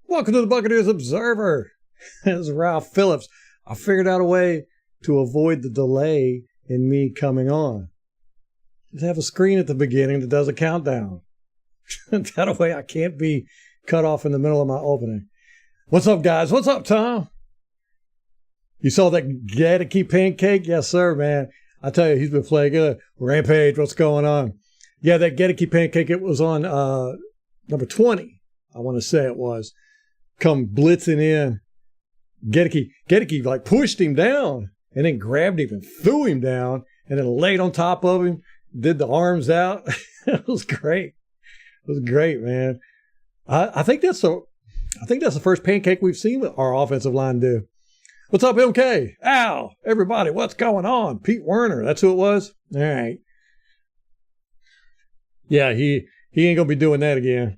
Welcome to the Buccaneers Observer. This is Ralph Phillips. I figured out a way to avoid the delay in me coming on. Just have a screen at the beginning that does a countdown. That way I can't be cut off in the middle of my opening. What's up, guys? What's up, Tom? You saw that Gaddicky pancake? Yes, sir, man. I tell you, he's been playing good. Rampage, what's going on? Yeah, that Gaddicky pancake, it was on number 20, I want to say it was. Come blitzing in. Gaddicky like pushed him down and then grabbed him and threw him down and then laid on top of him, did the arms out. It was great. It was great, man. I think that's the first pancake we've seen our offensive line do. What's up, MK? Al, everybody, what's going on? Pete Werner, that's who it was? All right. Yeah, he ain't going to be doing that again.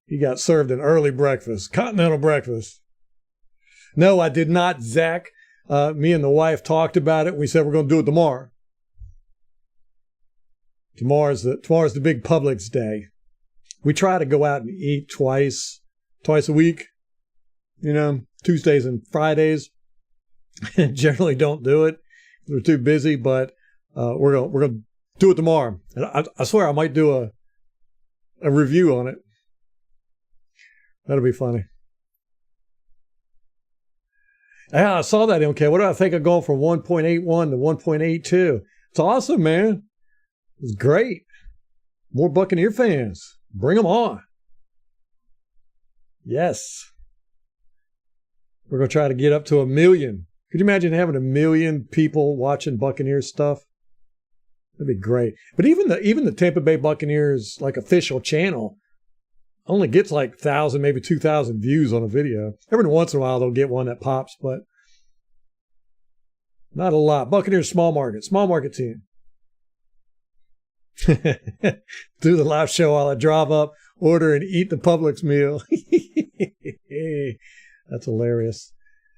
He got served an early breakfast, continental breakfast. No, I did not, Zach. Me and the wife talked about it. We said we're going to do it tomorrow. Tomorrow's the big Publix day. We try to go out and eat twice a week. You know, Tuesdays and Fridays. Generally don't do it. We're too busy, but we're gonna do it tomorrow. And I swear I might do a review on it. That'll be funny. Yeah, I saw that, MK. What do I think of going from 1.81 to 1.82? It's awesome, man. It's great. More Buccaneer fans. Bring them on. Yes. We're going to try to get up to 1 million. Could you imagine having 1 million people watching Buccaneers stuff? That'd be great. But even the Tampa Bay Buccaneers like official channel only gets like 1,000, maybe 2,000 views on a video. Every once in a while they'll get one that pops, but not a lot. Buccaneers small market team. Do the live show while I drive up, order and eat the Publix meal. That's hilarious.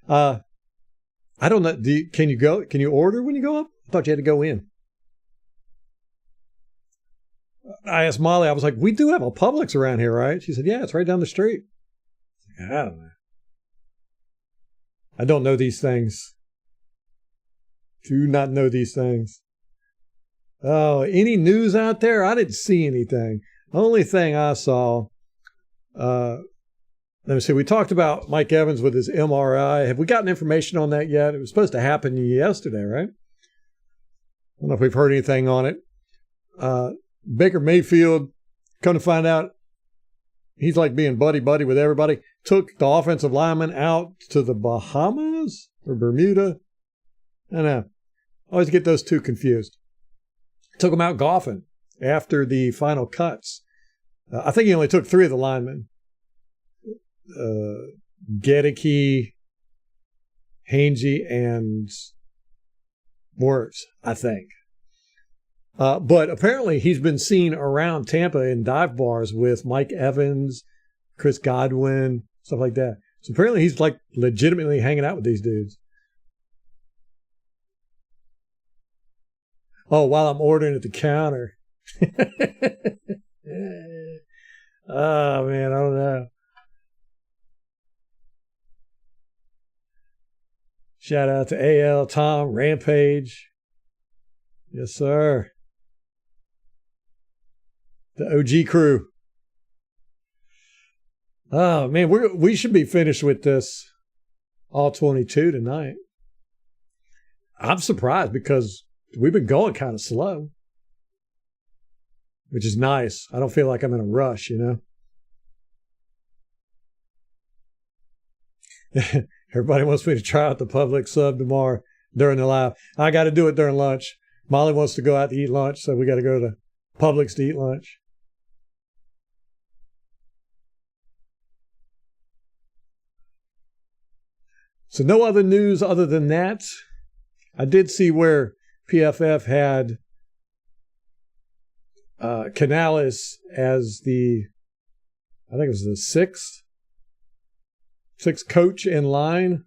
I don't know. Can you order when you go up? I thought you had to go in. I asked Molly, I was like, we do have a Publix around here, right? She said, yeah, it's right down the street. I don't know. I don't know these things. Do not know these things. Oh, any news out there? I didn't see anything. Only thing I saw, let me see, we talked about Mike Evans with his MRI. Have we gotten information on that yet? It was supposed to happen yesterday, right? I don't know if we've heard anything on it. Baker Mayfield, come to find out, he's like being buddy-buddy with everybody. Took the offensive lineman out to the Bahamas or Bermuda. I don't know. I always get those two confused. Took him out golfing after the final cuts. I think he only took 3 of the linemen. Gaddicky, Hainsey, and Wirtz, I think. But apparently he's been seen around Tampa in dive bars with Mike Evans, Chris Godwin, stuff like that. So apparently he's like legitimately hanging out with these dudes. Oh, while I'm ordering at the counter. Oh, man, I don't know. Shout out to AL, Tom, Rampage. Yes, sir. The OG crew. Oh, man, we should be finished with this all 22 tonight. I'm surprised because we've been going kind of slow, which is nice. I don't feel like I'm in a rush, you know? Everybody wants me to try out the Publix sub tomorrow during the live. I got to do it during lunch. Molly wants to go out to eat lunch, so we got to go to Publix to eat lunch. So no other news other than that. I did see where PFF had Canales as I think it was the sixth coach in line.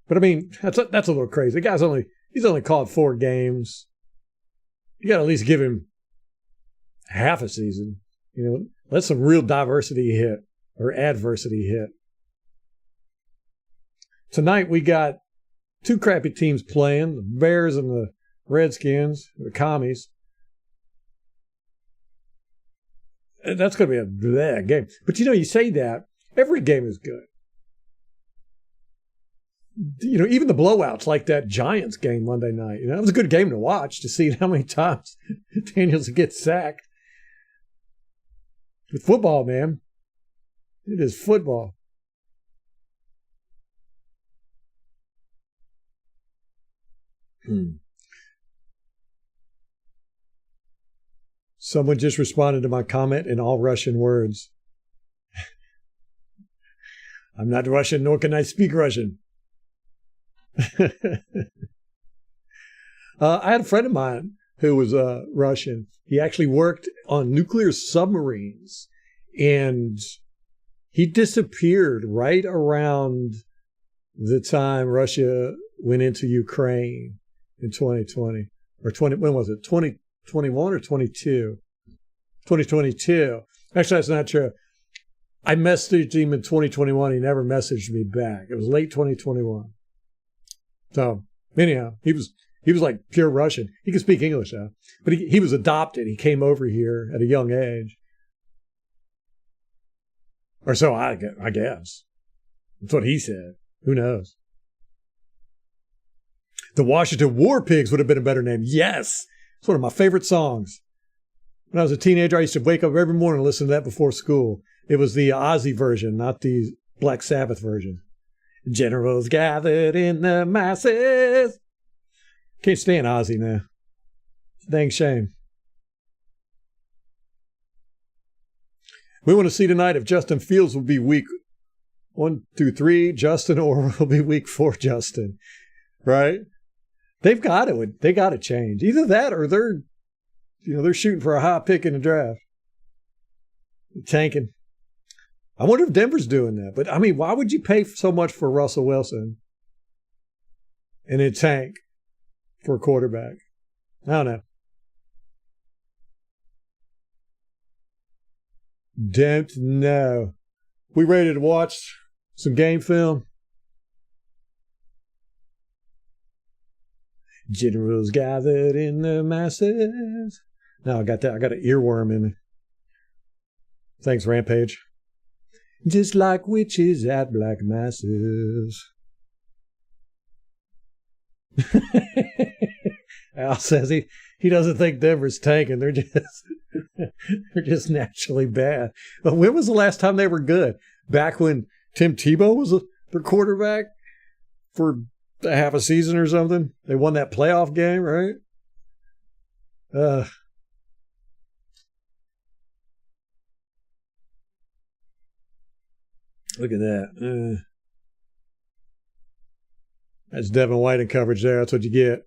But I mean, that's a little crazy. The guy's he's only called 4 games. You got to at least give him half a season. Let some real diversity hit or adversity hit. Tonight we got two crappy teams playing, the Bears and the Redskins, the Commies. That's going to be a bad game. But you say that, every game is good. Even the blowouts like that Giants game Monday night. It was a good game to watch, to see how many times Daniels gets sacked. With football, man. It is football. Someone just responded to my comment in all Russian words. I'm not Russian, nor can I speak Russian. I had a friend of mine who was Russian. He actually worked on nuclear submarines, and he disappeared right around the time Russia went into Ukraine in 2020 or 20. When was it? 2021 or 22? 2022. Actually, that's not true. I messaged him in 2021. He never messaged me back. It was late 2021. So anyhow, he was like pure Russian. He could speak English now, but he was adopted. He came over here at a young age, or so I guess. That's what he said. Who knows? The Washington War Pigs would have been a better name. Yes, it's one of my favorite songs. When I was a teenager, I used to wake up every morning and listen to that before school. It was the Ozzy version, not the Black Sabbath version. Generals gathered in the masses. Can't stand Ozzy now. It's a dang shame. We want to see tonight if Justin Fields will be week 1 through 3, Justin, or will be week 4, Justin. Right? They got to change. Either that or they're shooting for a high pick in the draft. Tanking. I wonder if Denver's doing that. But, why would you pay so much for Russell Wilson and then tank for a quarterback? I don't know. Don't know. We ready to watch some game film? Generals gathered in the masses. No, I got that. I got an earworm in me. Thanks, Rampage. Just like witches at black masses. Al says he doesn't think Denver's tanking. They're just naturally bad. But when was the last time they were good? Back when Tim Tebow was their quarterback for half a season or something? They won that playoff game, right? Look at that. That's Devin White in coverage there. That's what you get.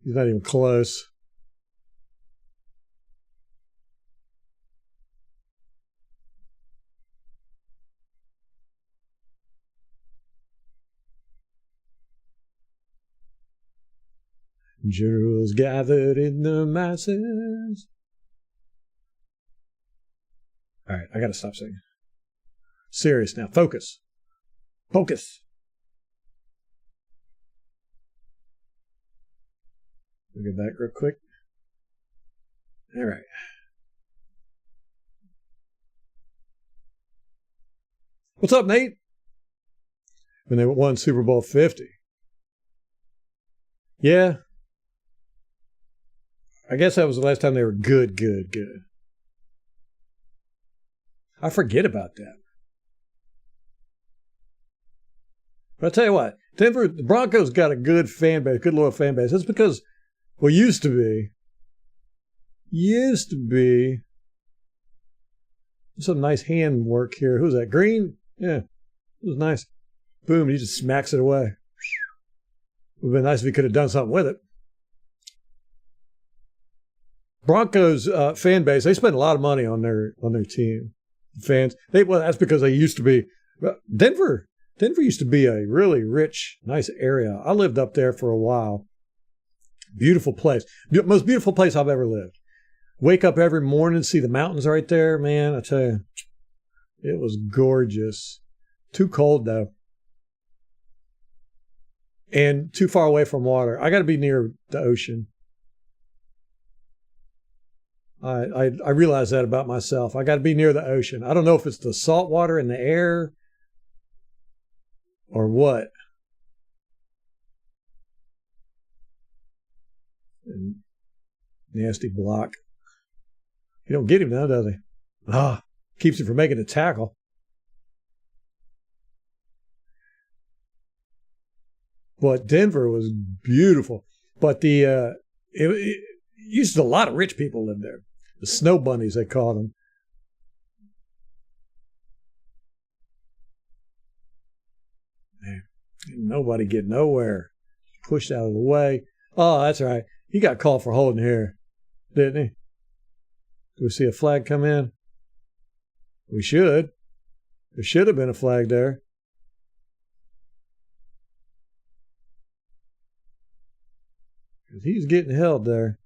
He's not even close. Jewels gathered in the masses. All right, I got to stop singing. Serious now. Focus. Focus. We'll get back real quick. All right. What's up, Nate? When they won Super Bowl 50. Yeah. I guess that was the last time they were good. I forget about that. But I'll tell you what, Denver, the Broncos got a good fan base, good loyal fan base. That's because, well, used to be, some nice hand work here. Who's that? Green? Yeah, it was nice. Boom, he just smacks it away. It would have been nice if he could have done something with it. Broncos fan base, they spend a lot of money on their team. Fans, that's because they used to be. Denver used to be a really rich, nice area. I lived up there for a while. Beautiful place. Most beautiful place I've ever lived. Wake up every morning, see the mountains right there. Man, I tell you, it was gorgeous. Too cold, though. And too far away from water. I got to be near the ocean. I realize that about myself. I got to be near the ocean. I don't know if it's the salt water in the air or what. And nasty block. You don't get him now, does he? Keeps him from making a tackle. But Denver was beautiful. But it used to, a lot of rich people lived there. The snow bunnies, they called them. Man, nobody get nowhere. Pushed out of the way. Oh, that's right. He got called for holding here, didn't he? Do we see a flag come in? We should. There should have been a flag there. Because he's getting held there.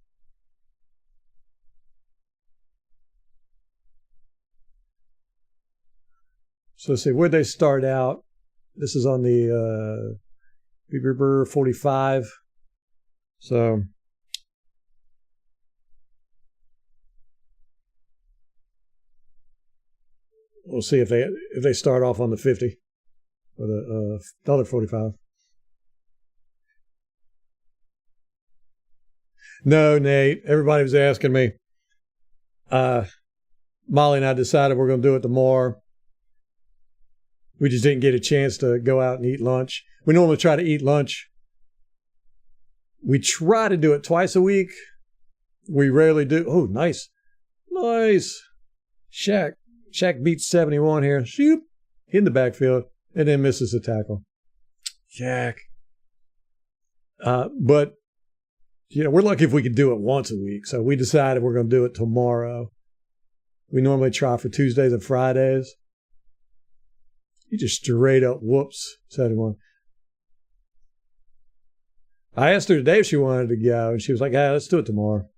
So let's see, where'd they start out? This is on the 45. So we'll see if they start off on the 50 or the other 45. No, Nate. Everybody was asking me. Molly and I decided we're going to do it tomorrow. We just didn't get a chance to go out and eat lunch. We normally try to eat lunch. We try to do it twice a week. We rarely do. Oh, nice. Nice. Shaq beats 71 here. Shoop. In the backfield. And then misses the tackle. Shaq. But, we're lucky if we could do it once a week. So we decided we're going to do it tomorrow. We normally try for Tuesdays and Fridays. He just straight up whoops 71. I asked her today if she wanted to go, and she was like, let's do it tomorrow.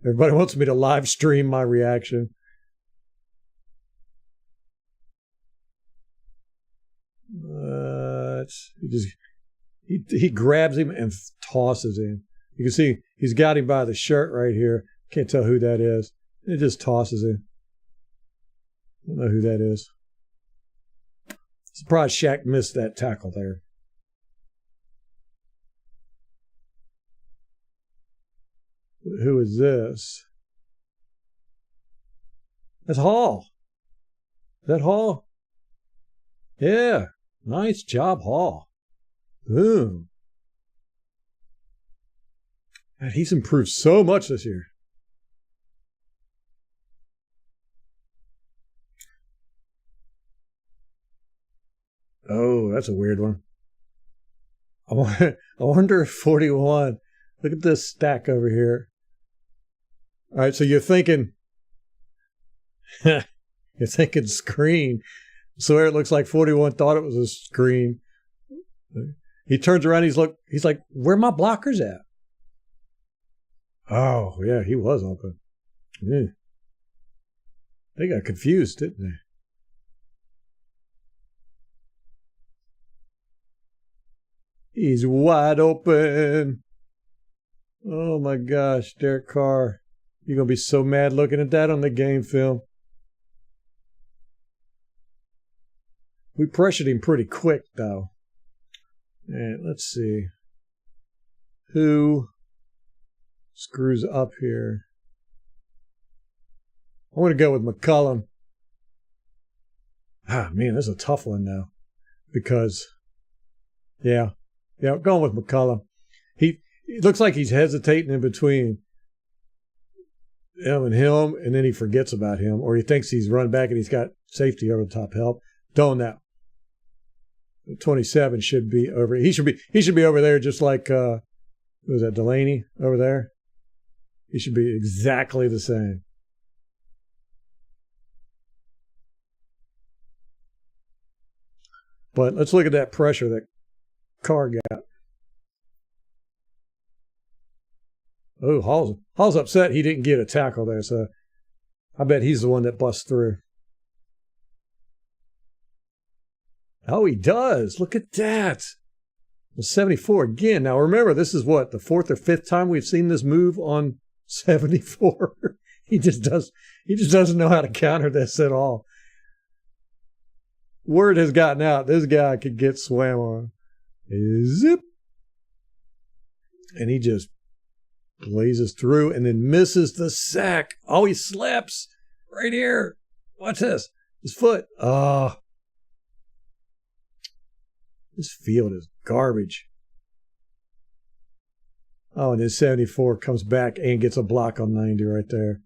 Everybody wants me to live stream my reaction. He grabs him and tosses him. You can see he's got him by the shirt right here. Can't tell who that is. It just tosses him. I don't know who that is. Surprised Shaq missed that tackle there. Who is this? That's Hall. Is that Hall? Yeah. Nice job, Hall. Boom. Man, he's improved so much this year. Oh, that's a weird one. I wonder if 41. Look at this stack over here. All right, so you're thinking screen. So it looks like 41 thought it was a screen. He turns around, he's like, where are my blockers at? Oh, yeah, he was open. Yeah. They got confused, didn't they? He's wide open. Oh my gosh, Derek Carr. You're going to be so mad looking at that on the game film. We pressured him pretty quick, though. And let's see. Who screws up here? I want to go with McCullum. Man, this is a tough one now. Because, going with McCullum. It looks like he's hesitating in between him, and then he forgets about him, or he thinks he's run back and he's got safety over the top help. Don't know. 27 should be over. He should be over there, just like who was that, Delaney over there? He should be exactly the same. But let's look at that pressure that Carr got. Oh, Hall's upset he didn't get a tackle there, so I bet he's the one that busts through. Oh, he does. Look at that. 74 again. Now remember, this is what, the fourth or fifth time we've seen this move on 74. He just doesn't know how to counter this at all. Word has gotten out. This guy could get swam on. Zip. And he just blazes through and then misses the sack. Oh, he slips right here. Watch this. His foot. Oh. This field is garbage. Oh, and then 74 comes back and gets a block on 90 right there.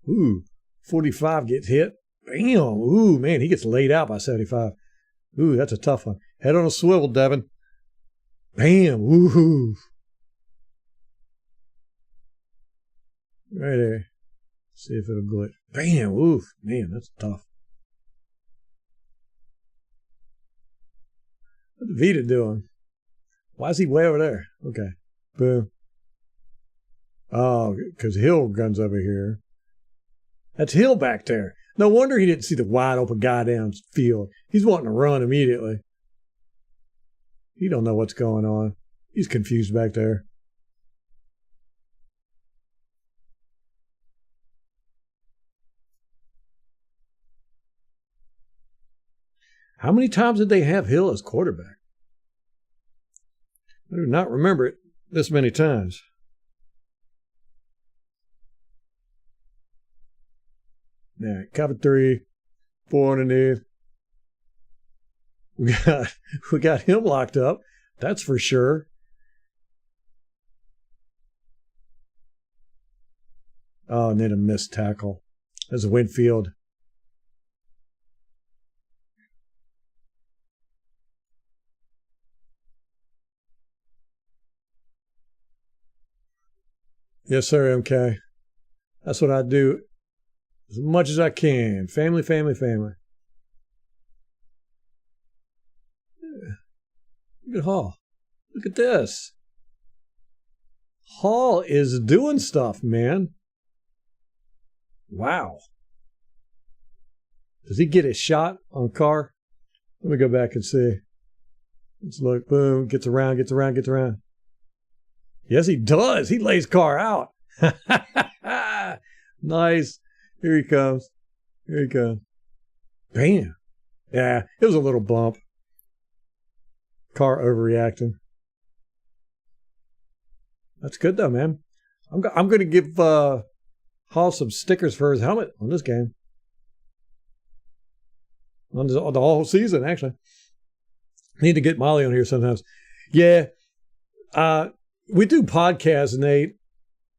Ooh, 45 gets hit. Bam. Ooh, man, he gets laid out by 75. Ooh, that's a tough one. Head on a swivel, Devin. Bam. Woohoo. Right there. See if it'll glitch. Bam. Oof. Man, that's tough. What's Vita doing? Why is he way over there? Okay. Boom. Oh, because Hill guns over here. That's Hill back there. No wonder he didn't see the wide open goddamn field. He's wanting to run immediately. He don't know what's going on. He's confused back there. How many times did they have Hill as quarterback? I do not remember it this many times. Yeah, cover 3, 4 underneath. We got him locked up. That's for sure. Oh, and then a missed tackle. There's a Winfield. Yes, sir, MK. That's what I do as much as I can. Family, family, family. Yeah. Look at Hall. Look at this. Hall is doing stuff, man. Wow. Does he get a shot on Carr? Let me go back and see. Let's look. Boom. Gets around, gets around, gets around. Yes, he does. He lays Carr out. Nice. Here he comes. Here he comes. Bam. Yeah, it was a little bump. Carr overreacting. That's good, though, man. I'm going to give Hall some stickers for his helmet on this game. On the whole season, actually. Need to get Molly on here sometimes. Yeah. We do podcasts, Nate.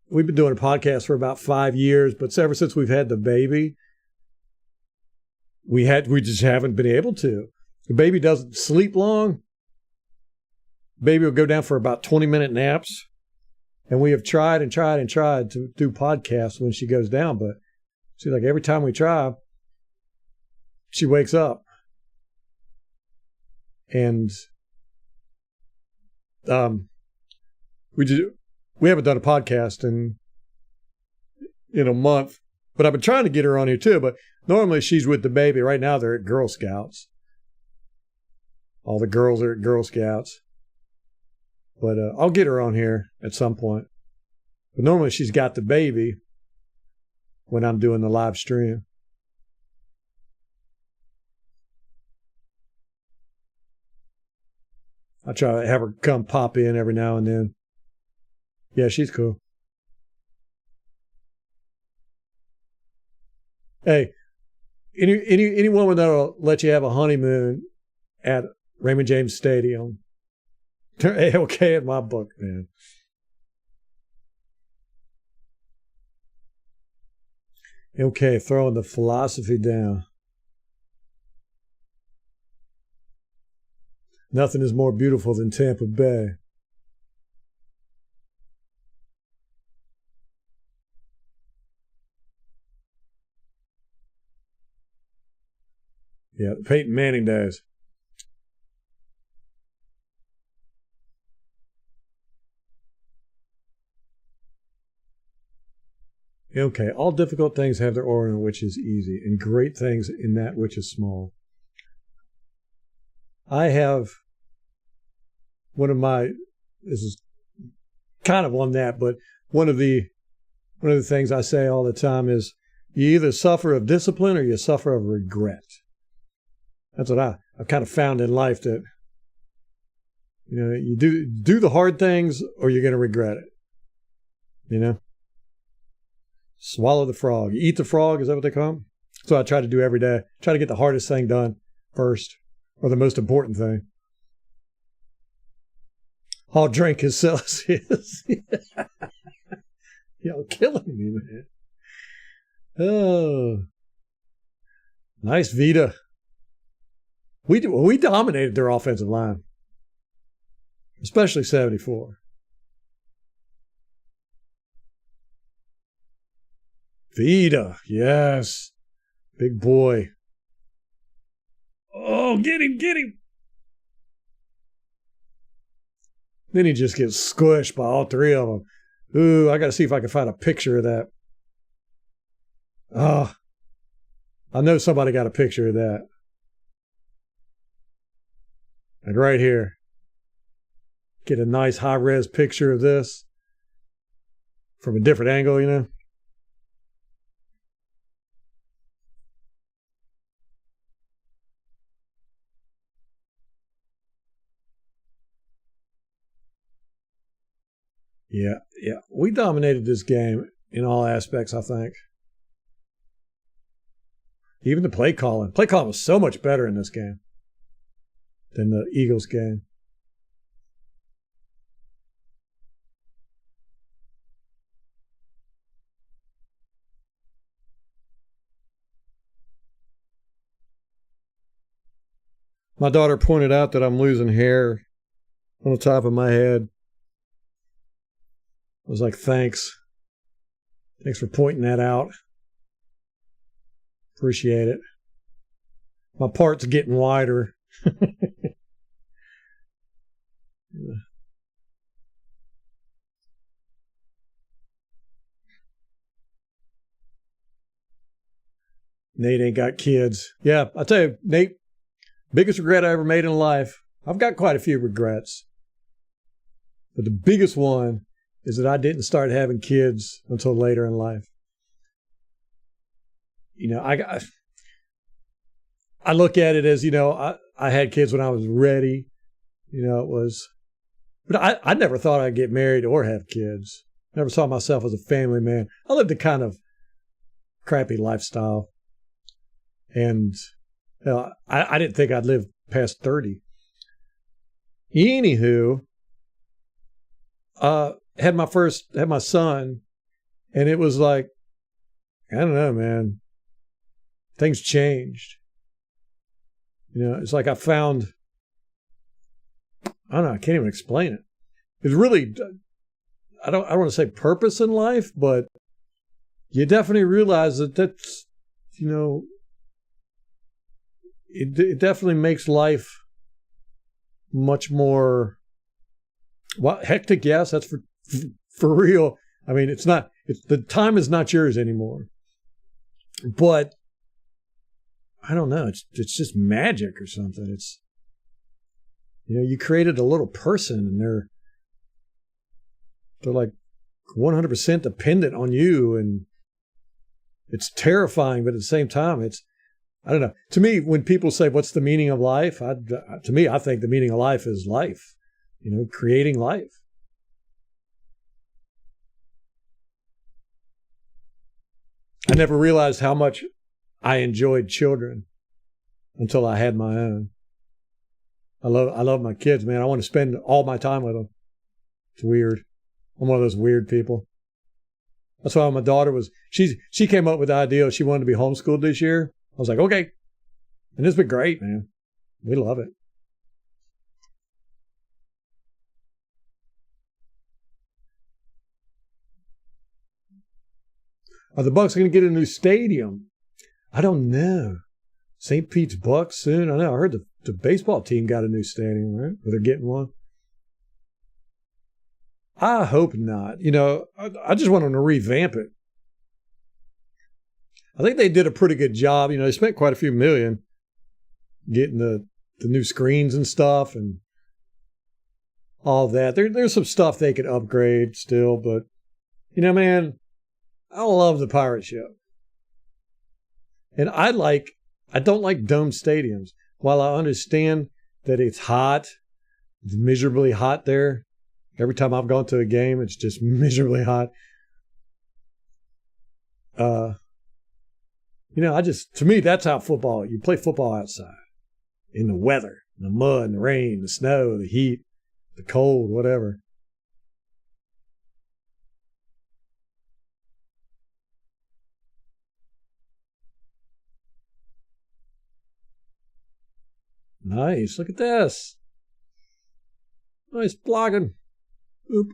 We've been doing a podcast for about 5 years, but ever since we've had the baby, we just haven't been able to. The baby doesn't sleep long. Baby will go down for about 20-minute naps. And we have tried and tried and tried to do podcasts when she goes down, but see, like every time we try, she wakes up. And we haven't done a podcast in a month, but I've been trying to get her on here too. But normally she's with the baby. Right now they're at Girl Scouts. All the girls are at Girl Scouts. But I'll get her on here at some point. But normally she's got the baby when I'm doing the live stream. I try to have her come pop in every now and then. Yeah, she's cool. Hey, any woman that'll let you have a honeymoon at Raymond James Stadium, they're A-okay in my book, man. Okay, throwing the philosophy down. Nothing is more beautiful than Tampa Bay. Yeah, Peyton Manning days. Okay, all difficult things have their origin, which is easy, and great things in that which is small. I have this is kind of on that, but one of the things I say all the time is you either suffer of discipline or you suffer of regret. That's what I've kind of found in life, that you do the hard things or you're going to regret it. Swallow the frog. Eat the frog, is that what they call it? That's what I try to do every day. Try to get the hardest thing done first, or the most important thing. I'll drink his Celsius. Y'all killing me, man. Oh, nice Vita. We dominated their offensive line, especially 74. Vita, yes, big boy. Oh, get him! Then he just gets squished by all three of them. Ooh, I got to see if I can find a picture of that. I know somebody got a picture of that. Like right here. Get a nice high-res picture of this from a different angle, Yeah. We dominated this game in all aspects, I think. Even the play calling. Play calling was so much better in this game than the Eagles game. My daughter pointed out that I'm losing hair on the top of my head. I was like, thanks. Thanks for pointing that out. Appreciate it. My part's getting wider. Nate ain't got kids. Yeah, I'll tell you, Nate, biggest regret I ever made in life. I've got quite a few regrets. But the biggest one is that I didn't start having kids until later in life. I look at it as, I had kids when I was ready. But I never thought I'd get married or have kids. Never saw myself as a family man. I lived a kind of crappy lifestyle. And I didn't think I'd live past 30. Anywho, had my son, and it was like, I don't know, man. Things changed. It's like I found, I don't know, I can't even explain it. It's really, I don't want to say purpose in life, but you definitely realize that's, it definitely makes life much more, hectic. Yes, that's for real. I mean, the time is not yours anymore. But I don't know. It's just magic or something. It's, you created a little person, and they're like 100% dependent on you, and it's terrifying. But at the same time, I don't know. To me, when people say, "What's the meaning of life?" I think the meaning of life is life. Creating life. I never realized how much I enjoyed children until I had my own. I love my kids, man. I want to spend all my time with them. It's weird. I'm one of those weird people. That's why my daughter she came up with the idea she wanted to be homeschooled this year. I was like, okay. And it's been great, man. We love it. Are the Bucs going to get a new stadium? I don't know. St. Pete's Bucs soon. I know. I heard the baseball team got a new stadium, right? Or they're getting one. I hope not. I just want them to revamp it. I think they did a pretty good job. They spent quite a few million getting the new screens and stuff and all that. There's some stuff they could upgrade still, but man, I love the pirate ship. And I don't like dome stadiums. While I understand that it's hot, it's miserably hot there. Every time I've gone to a game, it's just miserably hot. To me, that's how you play football outside. In the weather, the mud, the rain, the snow, the heat, the cold, whatever. Nice. Look at this. Nice blocking. Oop.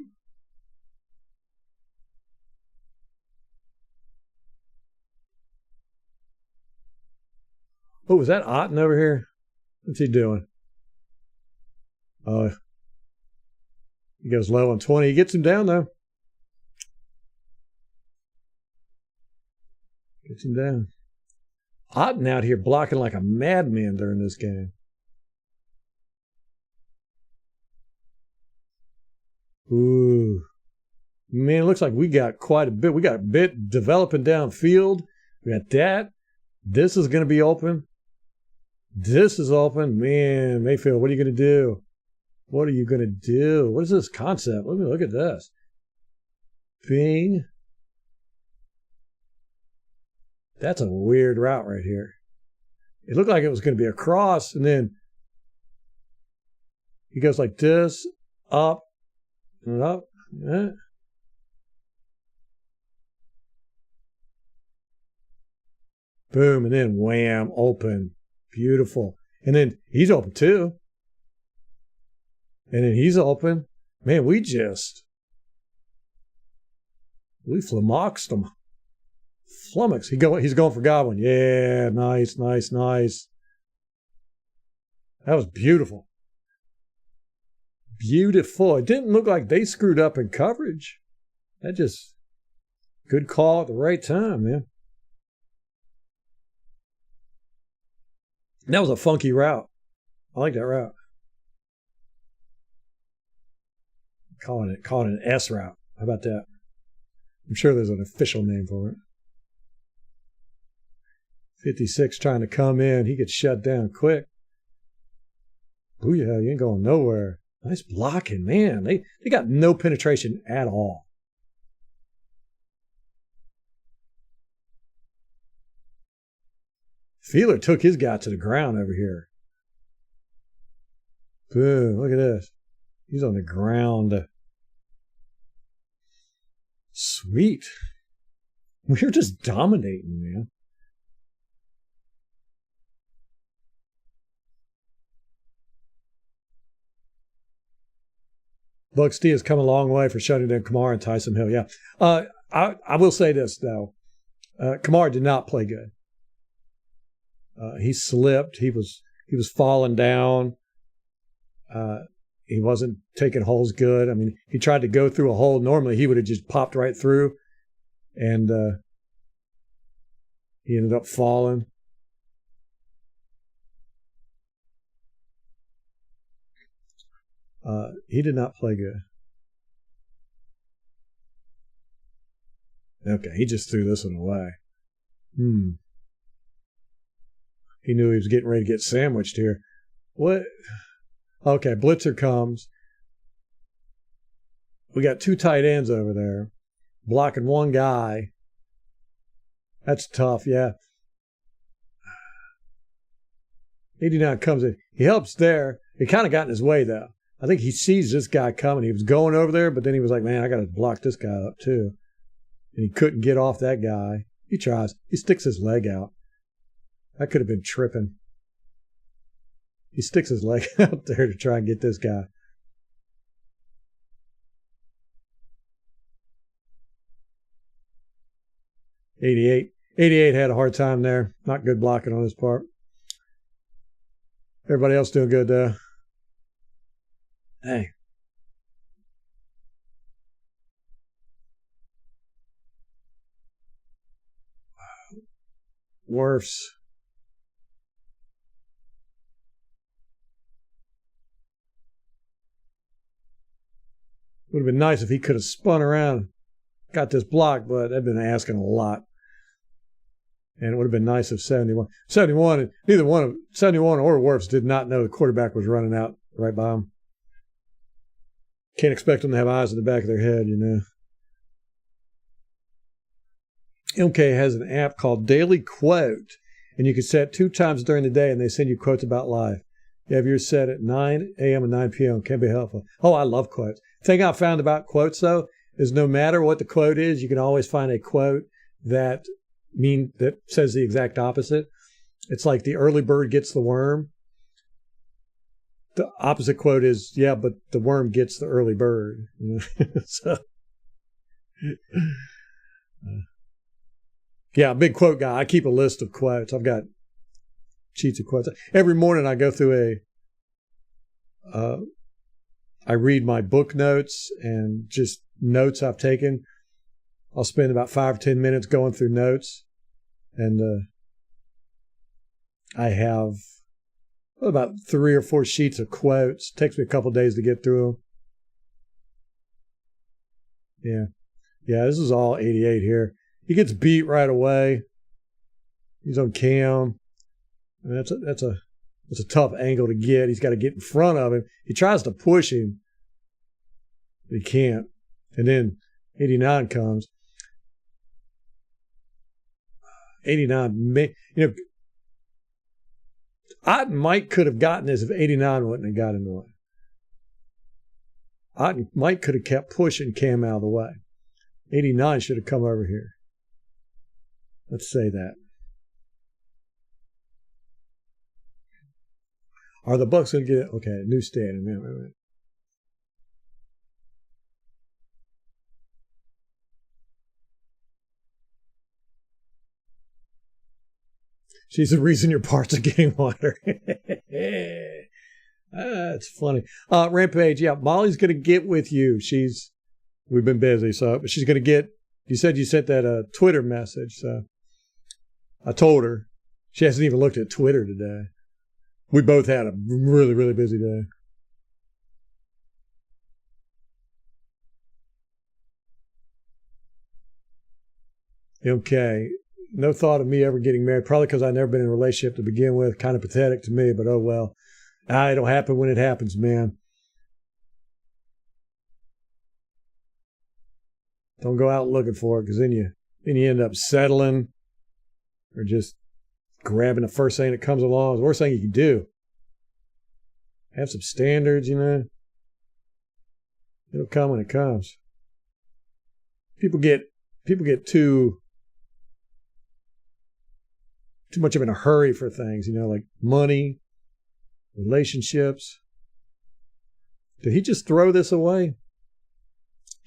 Oh, is that Otten over here? What's he doing? Oh, he goes low on 20. He gets him down, though. Gets him down. Otten out here blocking like a madman during this game. Ooh. Man, it looks like we got quite a bit. We got a bit developing downfield. We got that. This is going to be open. This is open. Man, Mayfield, what are you going to do? What are you going to do? What is this concept? Let me look at this. Bing. That's a weird route right here. It looked like it was going to be a cross, and then he goes like this, up, and up. Yeah. Boom, and then wham, open. Beautiful. And then he's open too. And then he's open. Man, we flummoxed him. Flummox. He's going for Godwin. Yeah, nice. That was beautiful. Beautiful. It didn't look like they screwed up in coverage. Good call at the right time, man. That was a funky route. I like that route. Calling it an S route. How about that? I'm sure there's an official name for it. 56 trying to come in. He gets shut down quick. Booyah, you ain't going nowhere. Nice blocking, man. They got no penetration at all. Feeler took his guy to the ground over here. Boom, look at this. He's on the ground. Sweet. We're just dominating, man. Bucs D has come a long way for shutting down Kamara and Taysom Hill. Yeah. I will say this, though. Kamara did not play good. He slipped. He was falling down. He wasn't taking holes good. I mean, he tried to go through a hole. Normally, he would have just popped right through. And he ended up falling. He did not play good. Okay, he just threw this one away. He knew he was getting ready to get sandwiched here. What? Okay, blitzer comes. We got two tight ends over there blocking one guy. That's tough, yeah. 89 comes in. He helps there. He kind of got in his way, though. I think he sees this guy coming. He was going over there, but then he was like, man, I got to block this guy up, too. And he couldn't get off that guy. He tries. He sticks his leg out. That could have been tripping. He sticks his leg out there to try and get this guy. '88 had a hard time there. Not good blocking on his part. Everybody else doing good, though. Hey. Worse. Would have been nice if he could have spun around, got this block, but that'd been asking a lot. And it would have been nice if 71, neither one of 71 or Wirfs did not know the quarterback was running out right by him. Can't expect them to have eyes in the back of their head, you know. MK has an app called Daily Quote, and you can set 2 times during the day, and they send you quotes about life. You have yours set at 9 a.m. and 9 p.m. Can be helpful. Oh, I love quotes. The thing I found about quotes, though, is no matter what the quote is, you can always find a quote that says the exact opposite. It's like the early bird gets the worm. The opposite quote is, yeah, but the worm gets the early bird. You know? So, yeah, big quote guy. I keep a list of quotes. I've got sheets of quotes. Every morning I go through I read my book notes and just notes I've taken. I'll spend about 5 or 10 minutes going through notes. And I have about 3 or 4 sheets of quotes. It takes me a couple of days to get through them. Yeah, this is all 88 here. He gets beat right away. He's on cam. And that's a tough angle to get. He's got to get in front of him. He tries to push him, but he can't. And then 89 comes. 89, you know, Otten Mike could have gotten this if 89 wouldn't have got in the way. Otten Mike could have kept pushing Cam out of the way. 89 should have come over here. Let's say that. Are the Bucs going to get, okay, a new stadium? Wait. She's the reason your parts are getting water. It's funny. Rampage, yeah, Molly's going to get with you. We've been busy, but she's going to get, you said you sent that Twitter message, so I told her. She hasn't even looked at Twitter today. We both had a really, really busy day. Okay. No thought of me ever getting married, probably because I've never been in a relationship to begin with. Kind of pathetic to me, but oh well. It'll happen when it happens, man. Don't go out looking for it, because then you end up settling or just grabbing the first thing that comes along. It's the worst thing you can do. Have some standards, you know. It'll come when it comes. People get too much of in a hurry for things, you know, like money, relationships. Did he just throw this away?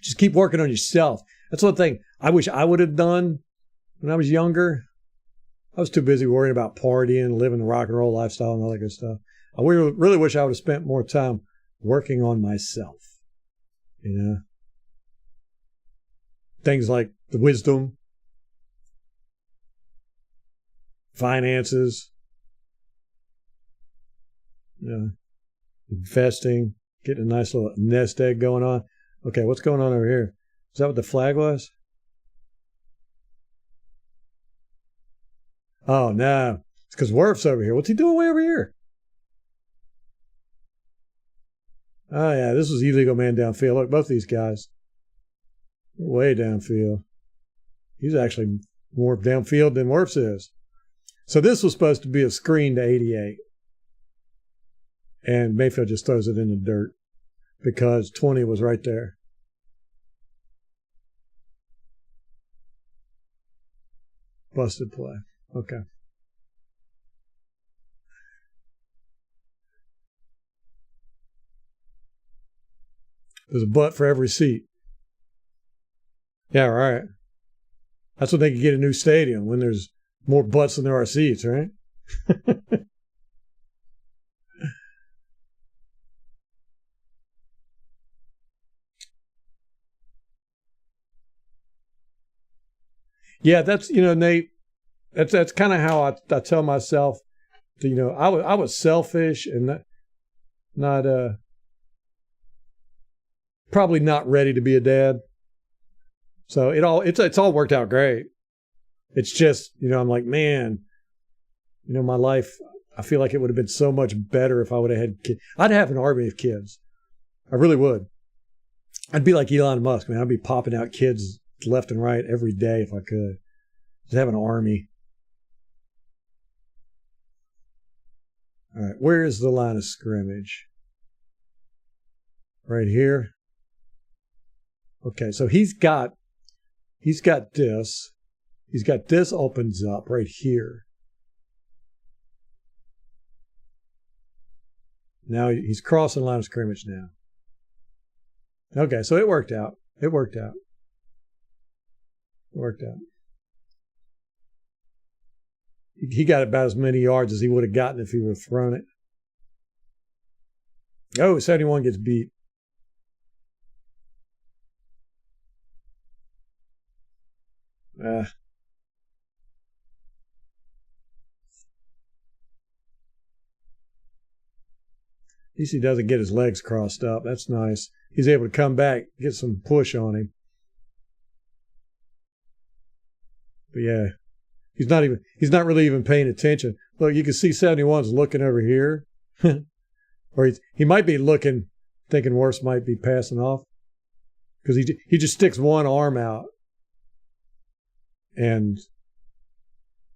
Just keep working on yourself. That's one thing I wish I would have done when I was younger. I was too busy worrying about partying, living the rock and roll lifestyle and all that good stuff. I really wish I would have spent more time working on myself, you know. Things like the wisdom, finances, you know, investing, getting a nice little nest egg going on. Okay, what's going on over here? Is that what the flag was? Oh, no. It's because Wirf's over here. What's he doing way over here? Oh, yeah, this was illegal man downfield. Look, both these guys. Way downfield. He's actually more downfield than Wirfs is. So this was supposed to be a screen to 88. And Mayfield just throws it in the dirt because 20 was right there. Busted play. Okay. There's a butt for every seat. Yeah, right. That's what they can get a new stadium, when there's more butts than there are seats, right? Yeah, that's, you know, Nate, That's kind of how I tell myself. I was selfish and not probably not ready to be a dad. So it's all worked out great. It's just, I'm like, man, my life, I feel like it would have been so much better if I would have had kids. I'd have an army of kids. I really would. I'd be like Elon Musk, man. I'd be popping out kids left and right every day if I could. Just have an army. All right, where is the line of scrimmage? Right here. Okay, so he's got this. He's got this opens up right here. Now he's crossing the line of scrimmage now. Okay, so it worked out. It worked out. He got about as many yards as he would have gotten if he would have thrown it. Oh, 71 gets beat. At least he doesn't get his legs crossed up. That's nice. He's able to come back, get some push on him. But yeah, he's not really even paying attention. Look, you can see 71's looking over here. Or he might be looking, thinking Worse might be passing off. Because he just sticks one arm out. And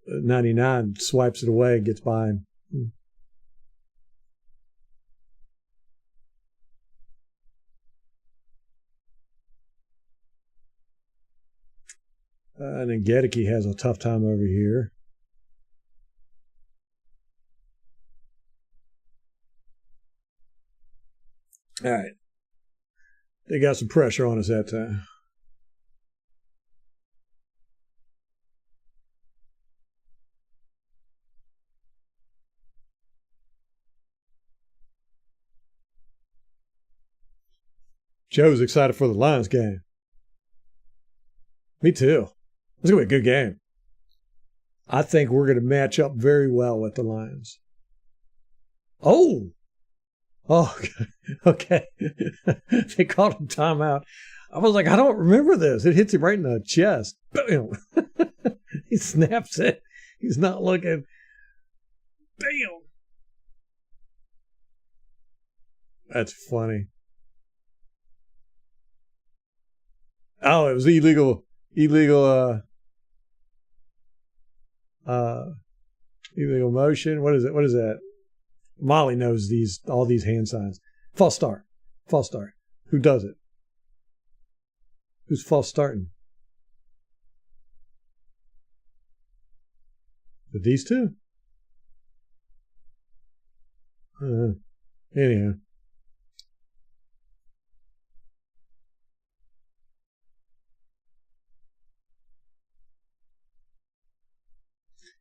99 swipes it away and gets by him. And then Gedeke has a tough time over here. All right. They got some pressure on us that time. Joe's excited for the Lions game. Me too. It's going to be a good game. I think we're going to match up very well with the Lions. Oh, okay. They called him timeout. I was like, I don't remember this. It hits him right in the chest. Bam. He snaps it. He's not looking. Bam. That's funny. Oh, it was illegal motion. What is it? What is that? Molly knows all these hand signs. False start. Who does it? Who's false starting? But these two? Anyhow.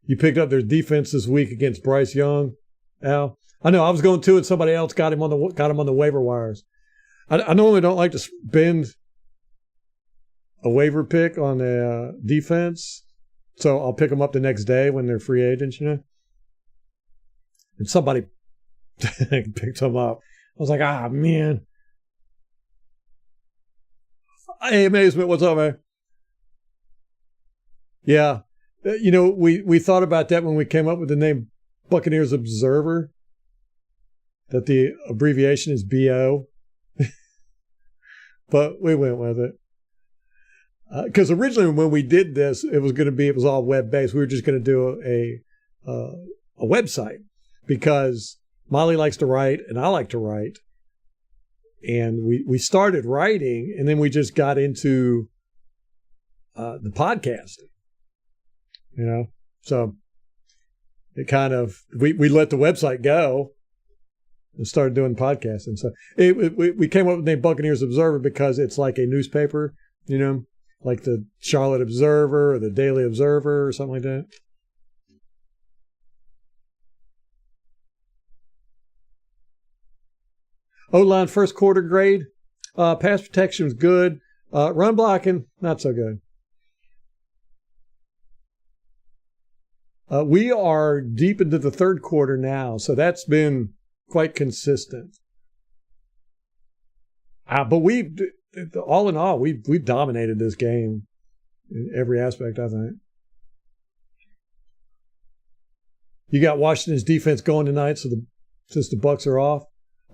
You picked up their defense this week against Bryce Young, Al. I know I was going to, and somebody else got him on the waiver wires. I normally don't like to spend a waiver pick on the defense, so I'll pick them up the next day when they're free agents, And somebody picked them up. I was like, man. Hey, Amazement, what's up, man? Yeah. We thought about that when we came up with the name Buccaneers Observer, that the abbreviation is BO. But we went with it. Because originally when we did this, it was all web-based. We were just going to do a website because Molly likes to write and I like to write. And we started writing and then we just got into the podcasting. So it kind of, we let the website go and started doing podcasting. So we came up with the name Buccaneers Observer because it's like a newspaper, like the Charlotte Observer or the Daily Observer or something like that. O-line first quarter grade. Pass protection was good. Run blocking, not so good. We are deep into the third quarter now, so that's been quite consistent. But all in all, we've dominated this game in every aspect, I think. You got Washington's defense going tonight, since the Bucs are off.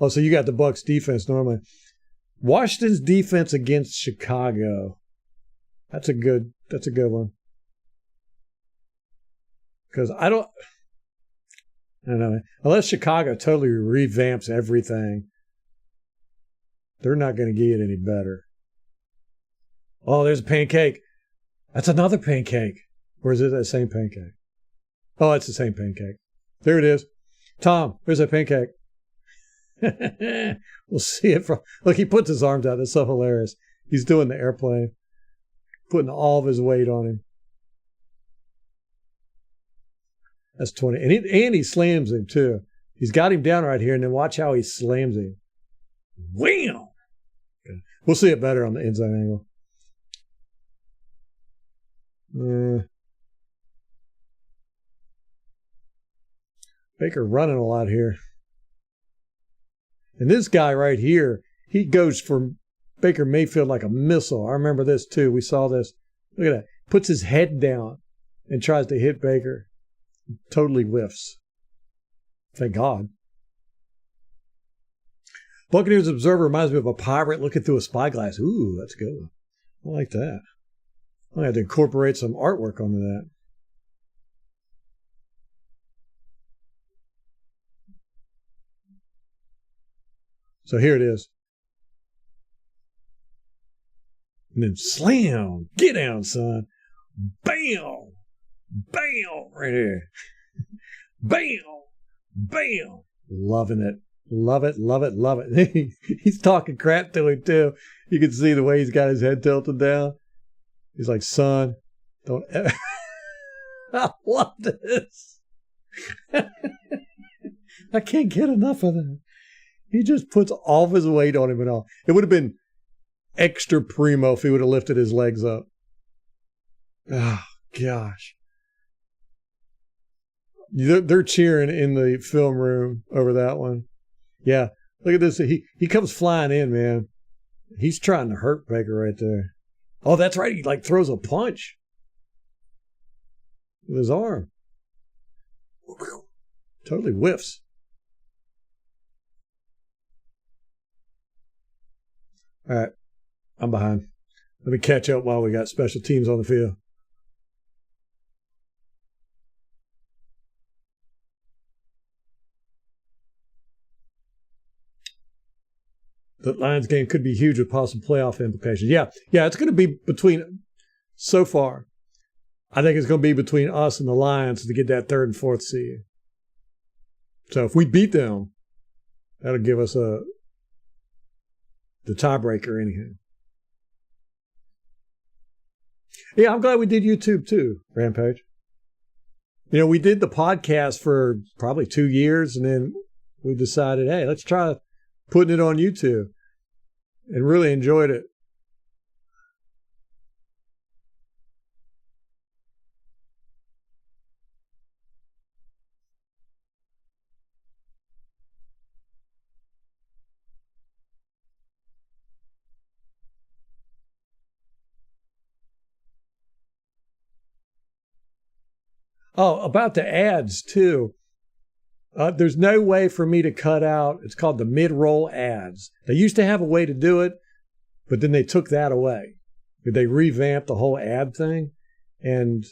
Oh, so you got the Bucs defense normally. Washington's defense against Chicago. That's a good one. Because I don't know. Unless Chicago totally revamps everything, they're not going to get it any better. Oh, there's a pancake. That's another pancake. Or is it that same pancake? Oh, it's the same pancake. There it is. Tom, there's a pancake. We'll see it from... Look, he puts his arms out. That's so hilarious. He's doing the airplane. Putting all of his weight on him. That's 20. And he slams him, too. He's got him down right here, and then watch how he slams him. Wham! Okay. We'll see it better on the inside angle. Baker running a lot here. And this guy right here, he goes for Baker Mayfield like a missile. I remember this, too. We saw this. Look at that. Puts his head down and tries to hit Baker. Totally whiffs. Thank God. Buccaneers Observer reminds me of a pirate looking through a spyglass. Ooh, that's a good one. I like that. I had to incorporate some artwork onto that. So here it is. And then slam. Get down, son. Bam. Bam. Right here. Bam. Bam. Loving it. Love it, love it, love it. He's talking crap to him, too. You can see the way he's got his head tilted down. He's like, son, don't ever. I love this. I can't get enough of that. He just puts all of his weight on him and all. It would have been extra primo if he would have lifted his legs up. Oh, gosh. They're cheering in the film room over that one. Yeah, look at this. He comes flying in, man. He's trying to hurt Baker right there. Oh, that's right. He like throws a punch with his arm. Totally whiffs. All right, I'm behind. Let me catch up while we got special teams on the field. The Lions game could be huge with possible playoff implications. Yeah, it's going to be between, so far, I think it's going to be between us and the Lions to get that 3rd and 4th seed. So if we beat them, that'll give us the tiebreaker anyhow. Yeah, I'm glad we did YouTube too, Rampage. You know, we did the podcast for probably 2 years, and then we decided, hey, let's try putting it on YouTube, and really enjoyed it. Oh, about the ads too. There's no way for me to cut out, it's called the mid-roll ads. They used to have a way to do it, but then they took that away. They revamped the whole ad thing. And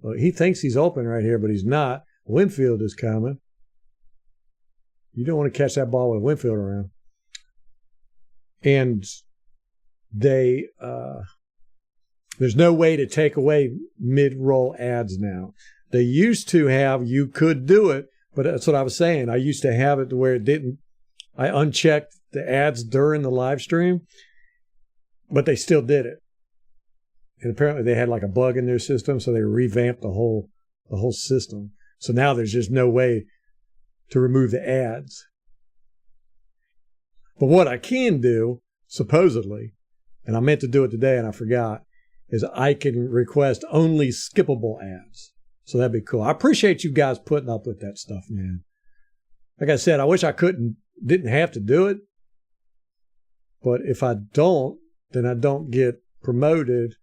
well, he thinks he's open right here, but he's not. Winfield is coming. You don't want to catch that ball with Winfield around. And there's no way to take away mid-roll ads now. They used to have, you could do it, but that's what I was saying. I used to have it to where it didn't. I unchecked the ads during the live stream, but they still did it. And apparently they had like a bug in their system, so they revamped the whole system. So now there's just no way to remove the ads. But what I can do, supposedly, and I meant to do it today and I forgot, is I can request only skippable ads. So that'd be cool. I appreciate you guys putting up with that stuff, man. Like I said, I wish I didn't have to do it. But if I don't, then I don't get promoted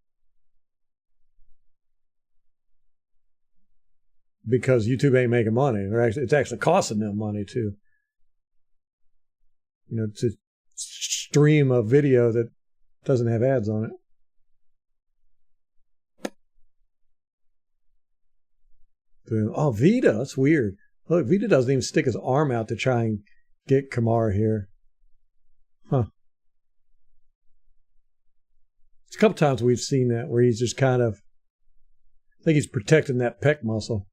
because YouTube ain't making money. It's actually costing them money too. To stream a video that doesn't have ads on it. Oh, Vita, that's weird. Look, Vita doesn't even stick his arm out to try and get Kamara here. Huh. It's a couple times we've seen that where he's just kind of, I think he's protecting that pec muscle.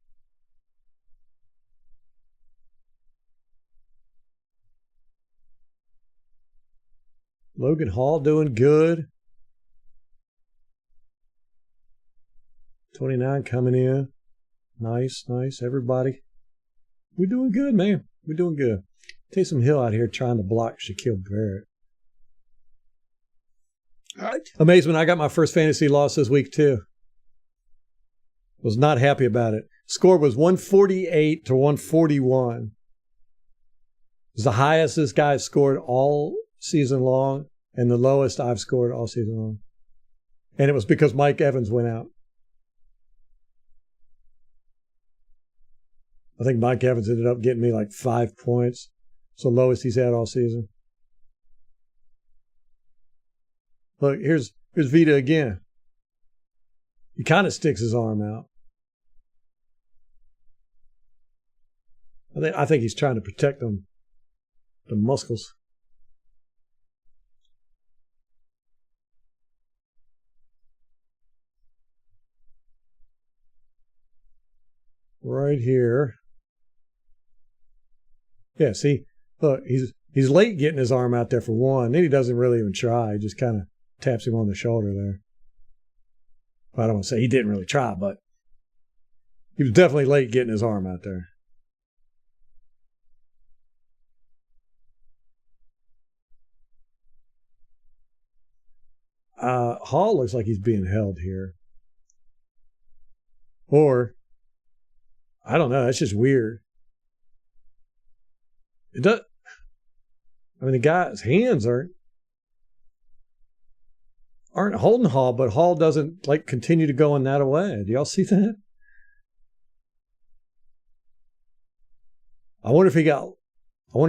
Logan Hall doing good. 29 coming in. Nice. Everybody. We're doing good, man. We're doing good. Taysom Hill out here trying to block Shaquille Barrett. Amazement, I got my first fantasy loss this week, too. Was not happy about it. Score was 148 to 141. It was the highest this guy scored all season long and the lowest I've scored all season long. And it was because Mike Evans went out. I think Mike Evans ended up getting me like 5 points. It's the lowest he's had all season. Look, here's Vita again. He kind of sticks his arm out. I think he's trying to protect the muscles. Right here. Yeah, see, look, he's late getting his arm out there for one. Then he doesn't really even try. He just kind of taps him on the shoulder there. I don't want to say he didn't really try, but he was definitely late getting his arm out there. Hall looks like he's being held here. Or, I don't know, that's just weird. It does. I mean, the guy's hands aren't holding Hall, but Hall doesn't continue to go in that way. Do y'all see that? I wonder if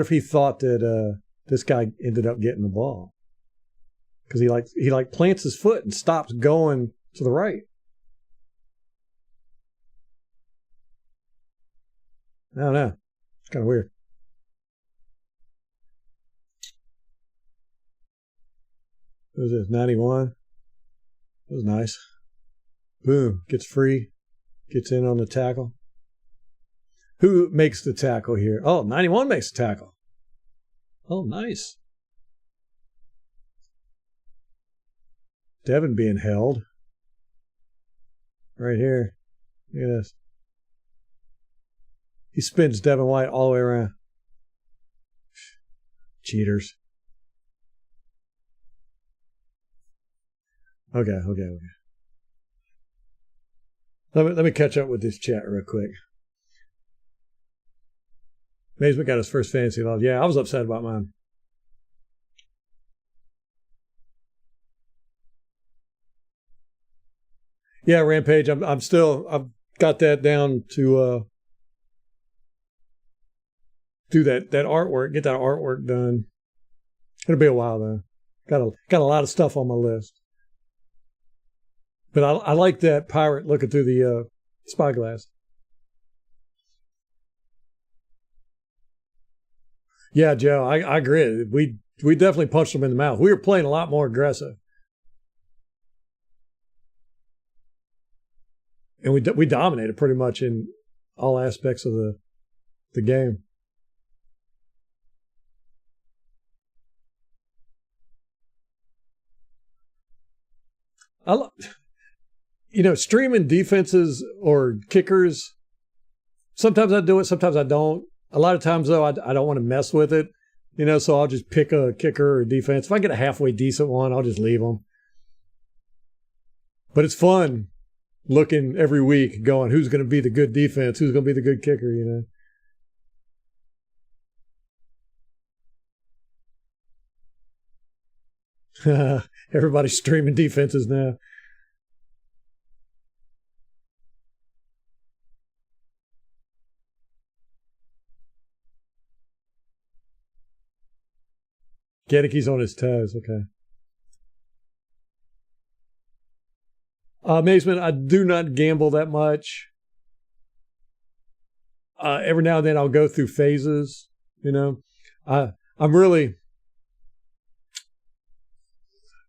he thought that this guy ended up getting the ball. Because he plants his foot and stops going to the right. I don't know. It's kind of weird. What was this? 91? That was nice. Boom. Gets free. Gets in on the tackle. Who makes the tackle here? Oh, 91 makes the tackle. Oh, nice. Devin being held. Right here. Look at this. He spins Devin White all the way around. Cheaters. Okay. Let me catch up with this chat real quick. Mason got his first fantasy loss. Yeah, I was upset about mine. Yeah, Rampage. I've got that down to do that artwork. Get that artwork done. It'll be a while though. Got a lot of stuff on my list. But I like that pirate looking through the spyglass. Yeah, Joe, I agree. We definitely punched them in the mouth. We were playing a lot more aggressive. And we dominated pretty much in all aspects of the game. Streaming defenses or kickers, sometimes I do it, sometimes I don't. A lot of times, though, I don't want to mess with it, so I'll just pick a kicker or defense. If I get a halfway decent one, I'll just leave them. But it's fun looking every week going, who's going to be the good defense? Who's going to be the good kicker, Everybody's streaming defenses now. Gedeke's on his toes. Okay. Amazement, I do not gamble that much. Every now and then I'll go through phases, I'm really,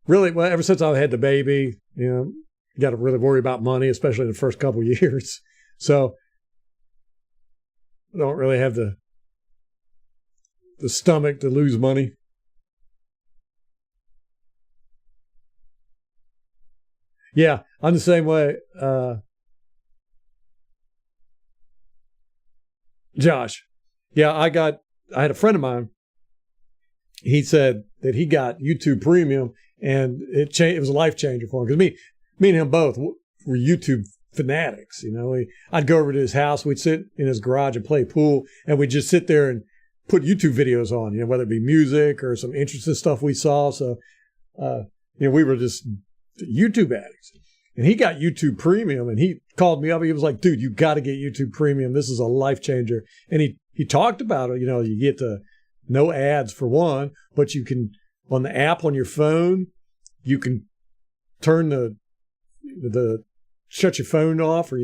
well, ever since I had the baby, you got to really worry about money, especially in the first couple of years. So I don't really have the stomach to lose money. Yeah, I'm the same way. Josh. Yeah, I had a friend of mine. He said that he got YouTube Premium and it was a life changer for him. Because me and him both were YouTube fanatics. I'd go over to his house, we'd sit in his garage and play pool, and we'd just sit there and put YouTube videos on, whether it be music or some interesting stuff we saw. So, we were just YouTube addicts. And he got YouTube Premium, and he called me up. He was like, dude, you got to get YouTube Premium. This is a life changer. And he talked about it. You get no ads for one, but you can, on the app on your phone, you can turn shut your phone off or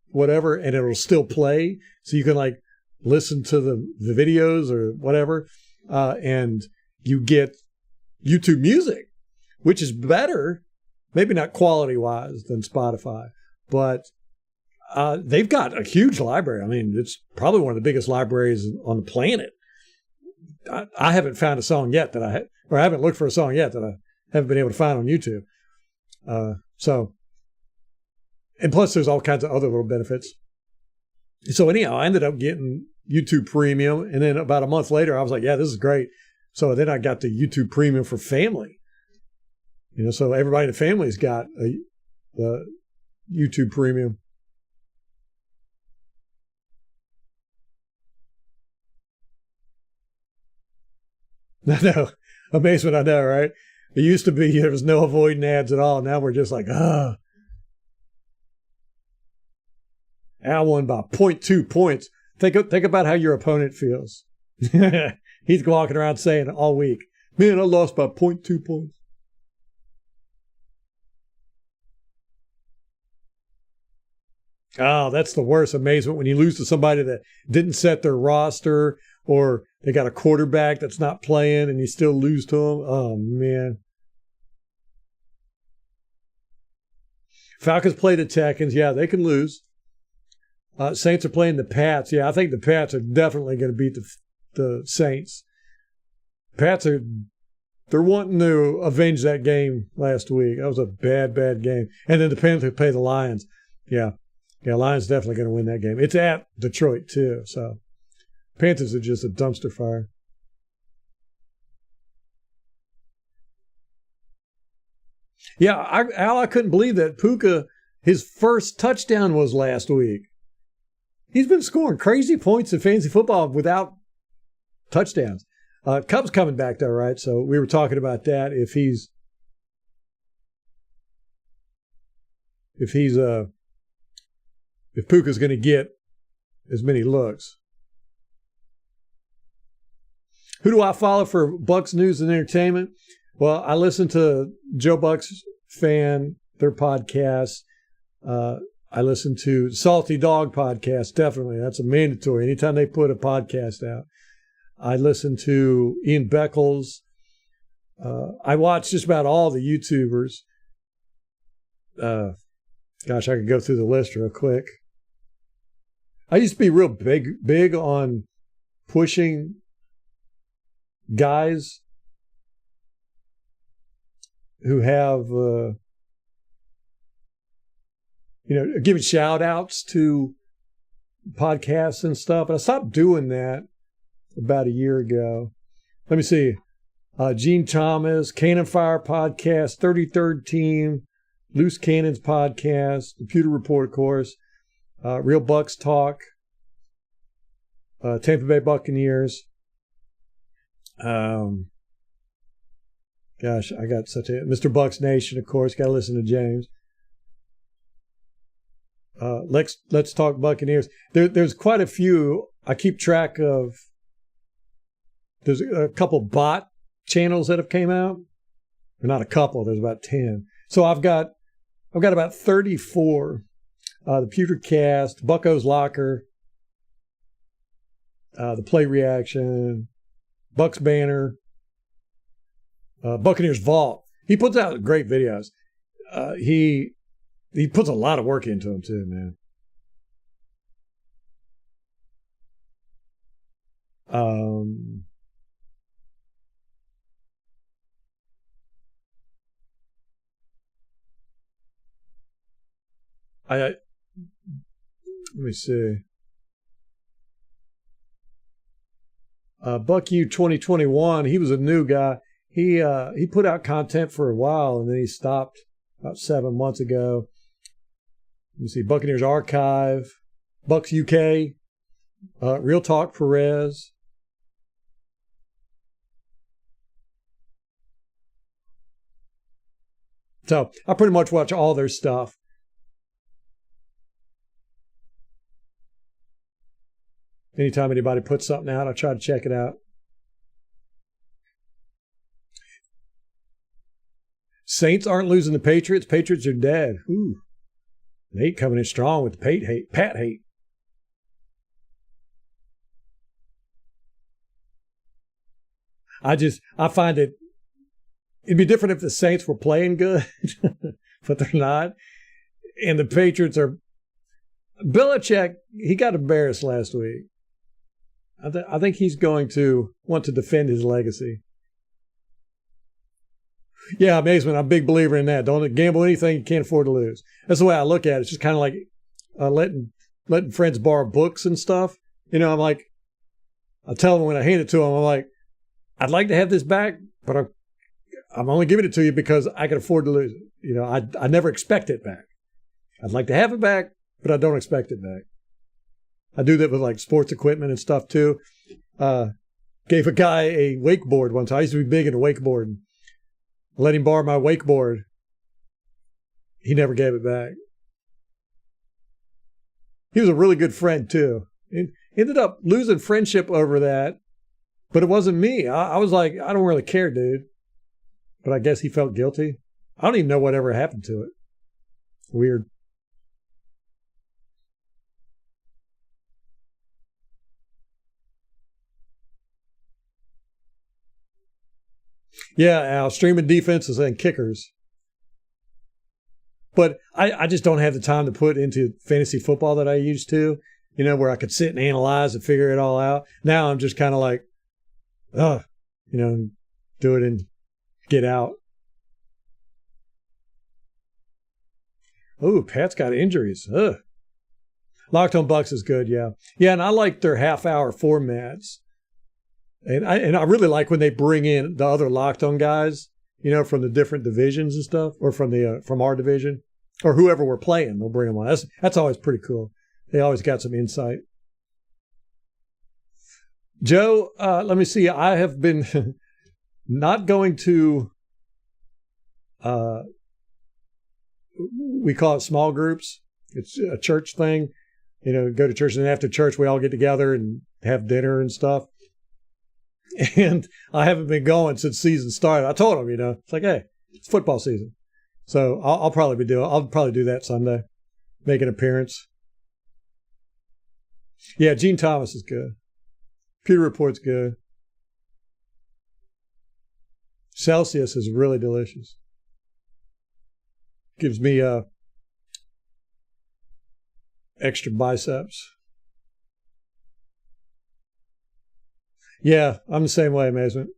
whatever, and it'll still play. So you can listen to the videos or whatever. And you get YouTube Music, which is better. Maybe not quality-wise than Spotify, but they've got a huge library. I mean, it's probably one of the biggest libraries on the planet. I haven't found a song yet I haven't looked for a song yet that I haven't been able to find on YouTube. And plus there's all kinds of other little benefits. So anyhow, I ended up getting YouTube Premium, and then about a month later, I was like, yeah, this is great. So then I got the YouTube Premium for family. So everybody in the family's got the YouTube Premium. I know. Amazement, I know, right? It used to be there was no avoiding ads at all. Now we're just like, Al won by 0.2 points. Think about how your opponent feels. He's walking around saying all week, man, I lost by 0.2 points. Oh, that's the worst amazement when you lose to somebody that didn't set their roster, or they got a quarterback that's not playing and you still lose to them. Oh, man. Falcons play the Texans. Yeah, they can lose. Saints are playing the Pats. Yeah, I think the Pats are definitely going to beat the Saints. Pats they're wanting to avenge that game last week. That was a bad game. And then the Panthers play the Lions. Yeah. Yeah, Lions definitely going to win that game. It's at Detroit, too. So Panthers are just a dumpster fire. Yeah, I couldn't believe that Puka, his first touchdown was last week. He's been scoring crazy points in fantasy football without touchdowns. Cubs coming back, though, right? So we were talking about that. If Puka's going to get as many looks. Who do I follow for Bucs news and entertainment? Well, I listen to Joe Bucs Fan, their podcast. I listen to Salty Dog podcast, definitely. That's a mandatory. Anytime they put a podcast out. I listen to Ian Beckles. I watch just about all the YouTubers. Gosh, I could go through the list real quick. I used to be real big on pushing guys who have, giving shout outs to podcasts and stuff. And I stopped doing that about a year ago. Let me see. Gene Thomas, Cannon Fire Podcast, 33rd Team, Loose Cannons podcast, the Pewter Report, of course, Real Bucs Talk, Tampa Bay Buccaneers. Gosh, I got such a Mr. Bucs Nation, of course. Got to listen to James. Let's talk Buccaneers. There's quite a few. I keep track of. There's a couple bot channels that have came out. Or not a couple. There's about 10. So I've got about 34. The Pewter Cast, Bucko's Locker, the Play Reaction, Bucs Banner, Buccaneers Vault. He puts out great videos. He puts a lot of work into them too, man. Let me see. Buck U 2021. He was a new guy. He put out content for a while and then he stopped about 7 months ago. Let me see. Buccaneers Archive, Bucs UK, Real Talk Perez. So I pretty much watch all their stuff. Anytime anybody puts something out, I try to check it out. Saints aren't losing the Patriots. Patriots are dead. Ooh. Nate coming in strong with the Pat hate. I find it'd be different if the Saints were playing good, but they're not. And the Patriots are. Belichick, he got embarrassed last week. I think he's going to want to defend his legacy. Yeah, amazement. I'm a big believer in that. Don't gamble anything you can't afford to lose. That's the way I look at it. It's just kind of like letting friends borrow books and stuff. You know, I'm like, I tell them when I hand it to them, I'm like, I'd like to have this back, but I'm only giving it to you because I can afford to lose it. You know, I never expect it back. I'd like to have it back, but I don't expect it back. I do that with like sports equipment and stuff too. Gave a guy a wakeboard once. I used to be big into wakeboarding. Let him borrow my wakeboard. He never gave it back. He was a really good friend too. It ended up losing friendship over that, but it wasn't me. I was like, I don't really care, dude. But I guess he felt guilty. I don't even know whatever happened to it. Weird. Yeah, Al, streaming defenses and kickers. But I just don't have the time to put into fantasy football that I used to, you know, where I could sit and analyze and figure it all out. Now I'm just kind of like, you know, do it and get out. Oh, Pat's got injuries. Ugh. Locked on Bucs is good, yeah. Yeah, and I like their half-hour formats. And I really like when they bring in the other Locked On guys, you know, from the different divisions and stuff, or from our division, or whoever we're playing. They'll bring them on. That's always pretty cool. They always got some insight. Joe, let me see. I have been not going to. We call it small groups. It's a church thing. You know, go to church, and then after church, we all get together and have dinner and stuff. And I haven't been going since season started. I told him, you know, it's like, hey, it's football season. So I'll probably do that Sunday. Make an appearance. Yeah, Gene Thomas is good. Pewter Report's good. Celsius is really delicious. Gives me extra biceps. Yeah, I'm the same way, Amazement.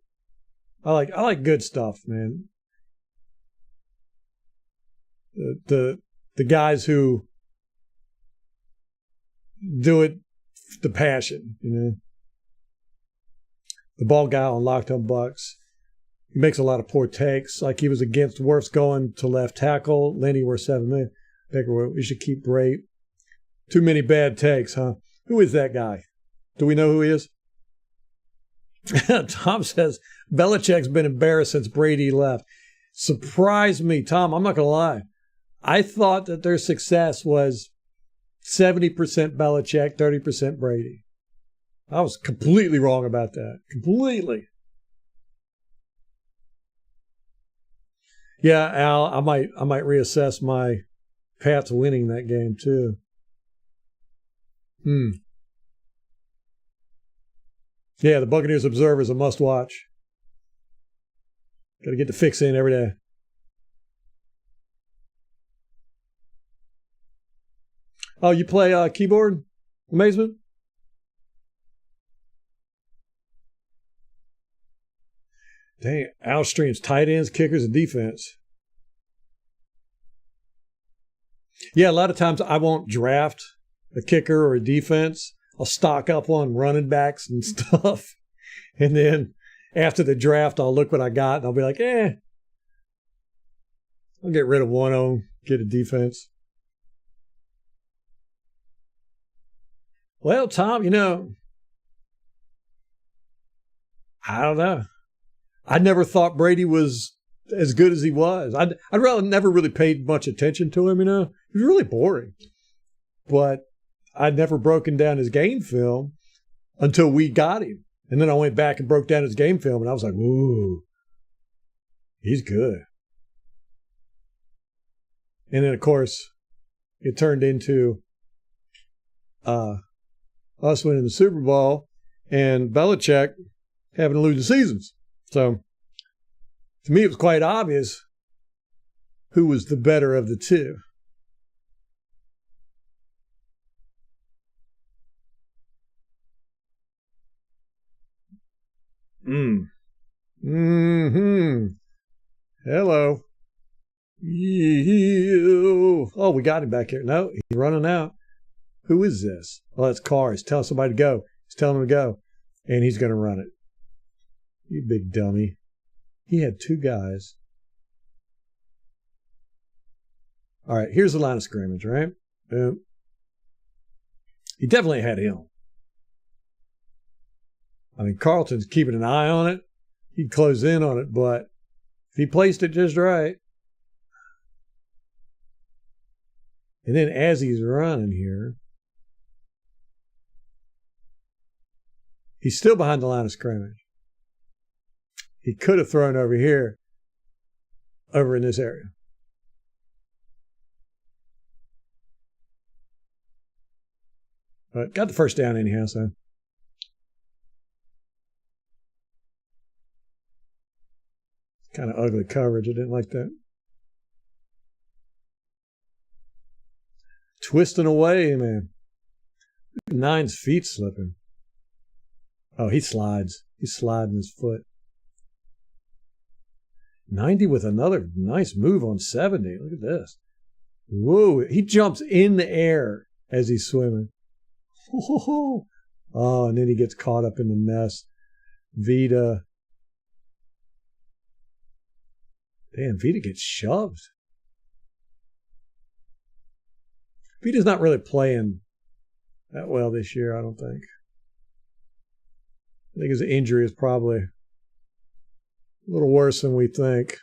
I like good stuff, man. The guys who do it, the passion, you know. The bald guy on Locked On Bucs. He makes a lot of poor takes. Like he was against Wirfs going to left tackle. Lenny worth $7 million. Baker, we should keep Brady. Too many bad takes, huh? Who is that guy? Do we know who he is? Tom says, Belichick's been embarrassed since Brady left. Surprised me, Tom. I'm not going to lie. I thought that their success was 70% Belichick, 30% Brady. I was completely wrong about that. Completely. Yeah, Al, I might reassess my path to winning that game too. Yeah, the Buccaneers Observer is a must watch. Got to get the fix in every day. Oh, you play keyboard amazement? Dang, Al streams tight ends, kickers, and defense. Yeah, a lot of times I won't draft a kicker or a defense. I'll stock up on running backs and stuff. And then after the draft, I'll look what I got and I'll be like, I'll get rid of one of them, get a defense. Well, Tom, I don't know. I never thought Brady was as good as he was. I'd rather never really paid much attention to him, He was really boring. But I'd never broken down his game film until we got him. And then I went back and broke down his game film, and I was like, ooh, he's good. And then, of course, it turned into us winning the Super Bowl and Belichick having losing seasons. So, to me, it was quite obvious who was the better of the two. Hello. Oh, we got him back here. No, he's running out. Who is this? Well, it's Carr. He's telling somebody to go. He's telling him to go. And he's going to run it. You big dummy. He had two guys. All right, here's the line of scrimmage, right? Boom. He definitely had him. I mean, Carlton's keeping an eye on it. He'd close in on it, but if he placed it just right. And then as he's running here, he's still behind the line of scrimmage. He could have thrown over here, over in this area. But got the first down anyhow, so. Kind of ugly coverage. I didn't like that. Twisting away, man. Nine's feet slipping. Oh, he slides. He's sliding his foot. 90 with another nice move on 70. Look at this. Whoa. He jumps in the air as he's swimming. Oh, and then he gets caught up in the mess. Vita. Damn, Vita gets shoved. Vita's not really playing that well this year, I don't think. I think his injury is probably a little worse than we think.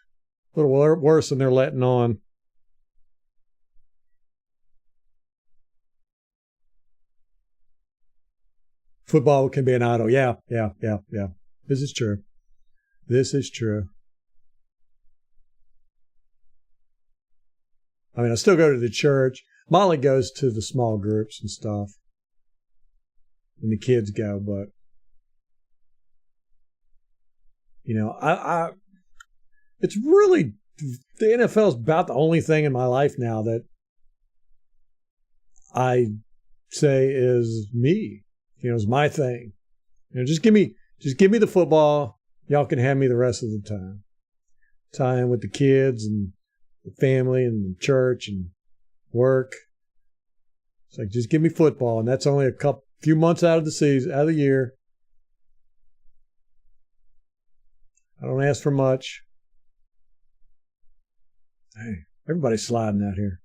A little worse than they're letting on. Football can be an idol. Yeah. This is true. I mean, I still go to the church. Molly goes to the small groups and stuff. And the kids go, but it's really, the NFL is about the only thing in my life now that I say is me. Is my thing. Just give me the football. Y'all can have me the rest of the time. Time with the kids and the family and the church and work. It's like, just give me football, and that's only a few months out of the season, out of the year. I don't ask for much. Hey, everybody's sliding out here.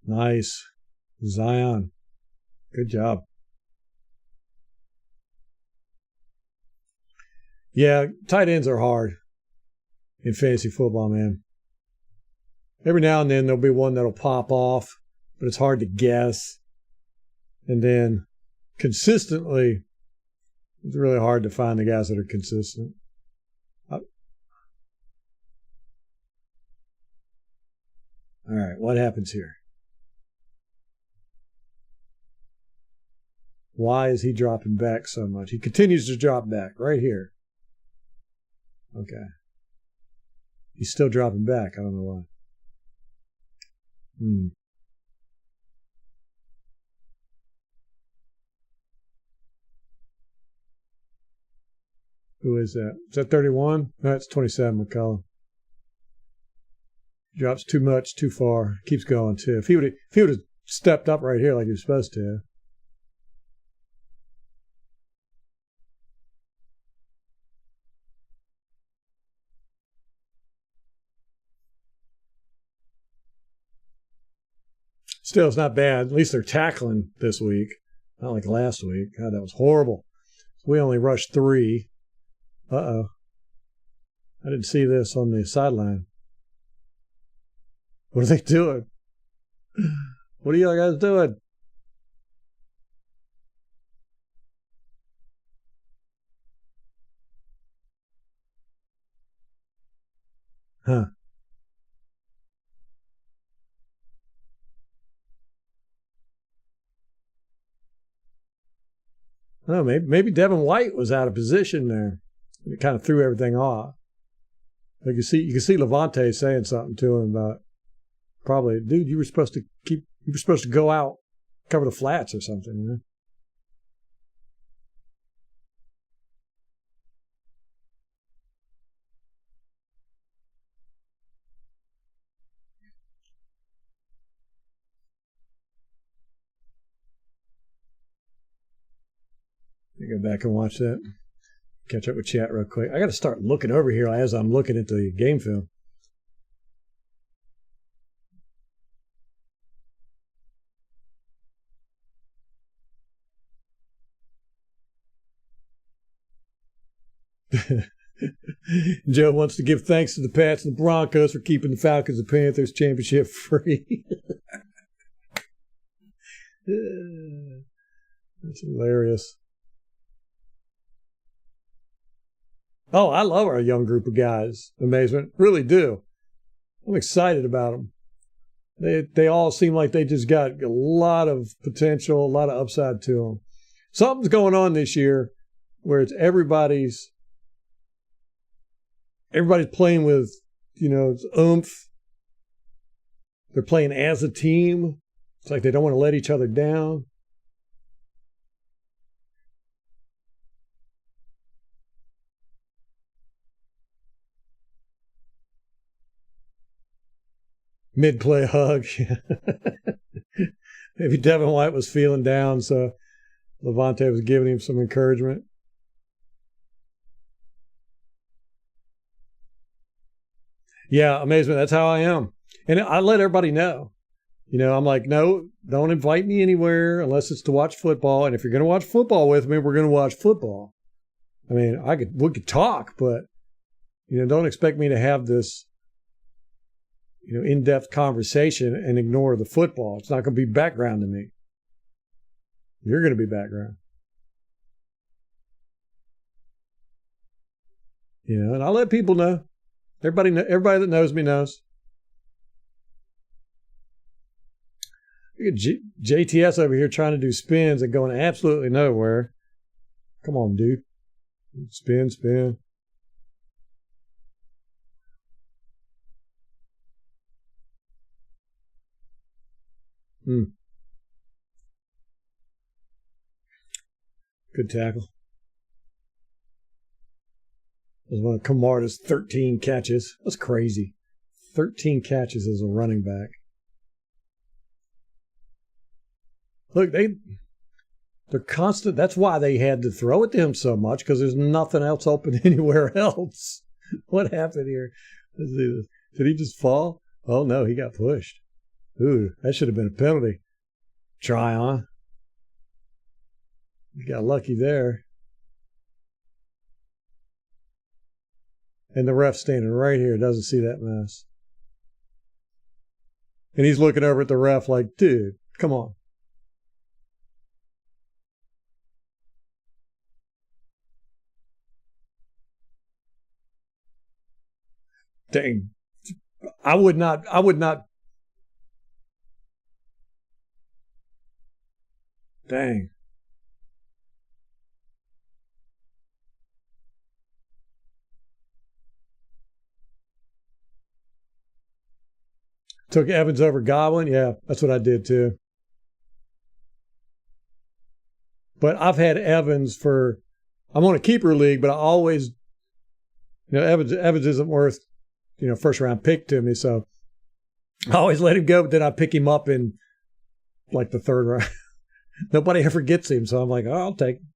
Nice. Zion. Good job. Yeah, tight ends are hard in fantasy football, man. Every now and then there'll be one that'll pop off, but it's hard to guess. And then consistently, it's really hard to find the guys that are consistent. All right, what happens here? Why is he dropping back so much? He continues to drop back right here. Okay. He's still dropping back. I don't know why. Who is that? Is that 31? No, it's 27, McCollum. Drops too much, too far. Keeps going, too. If he would have stepped up right here like he was supposed to. Still, it's not bad. At least they're tackling this week. Not like last week. God, that was horrible. We only rushed 3. Uh-oh. I didn't see this on the sideline. What are they doing? What are you guys doing? Huh. Oh, maybe Devin White was out of position there. It kind of threw everything off. You can see Levante saying something to him about probably, dude, you were supposed to go out, cover the flats or something, you know? Go back and watch that. Catch up with chat real quick. I got to start looking over here as I'm looking at the game film. Joe wants to give thanks to the Pats and the Broncos for keeping the Falcons and Panthers championship free. That's hilarious. Oh, I love our young group of guys. Amazement. Really do. I'm excited about them. They all seem like they just got a lot of potential, a lot of upside to them. Something's going on this year where it's everybody's playing with, it's oomph. They're playing as a team. It's like they don't want to let each other down. Mid-play hug. Maybe Devin White was feeling down, so Levante was giving him some encouragement. Yeah, amazement. That's how I am. And I let everybody know. I'm like, no, don't invite me anywhere unless it's to watch football. And if you're going to watch football with me, we're going to watch football. I mean, we could talk, but, don't expect me to have this, in-depth conversation and ignore the football. It's not going to be background to me. You're going to be background. And I'll let people know. Everybody that knows me knows. Look at JTS over here trying to do spins and going absolutely nowhere. Come on, dude. Spin. Good tackle. That was one of Camarda's 13 catches. That's crazy. 13 catches as a running back. Look, they're constant. That's why they had to throw it to him so much, because there's nothing else open anywhere else. What happened here? Let's see this. Did he just fall? Oh, no, he got pushed. Ooh, that should have been a penalty. Try on. He got lucky there. And the ref standing right here doesn't see that mess. And he's looking over at the ref like, dude, come on. Dang. I would not. Dang. Took Evans over Godwin. Yeah, that's what I did too. But I've had Evans I'm on a keeper league, but I always, Evans isn't worth, first round pick to me. So I always let him go, but then I pick him up in like the third round. Nobody ever gets him. So I'm like, oh, I'll take him.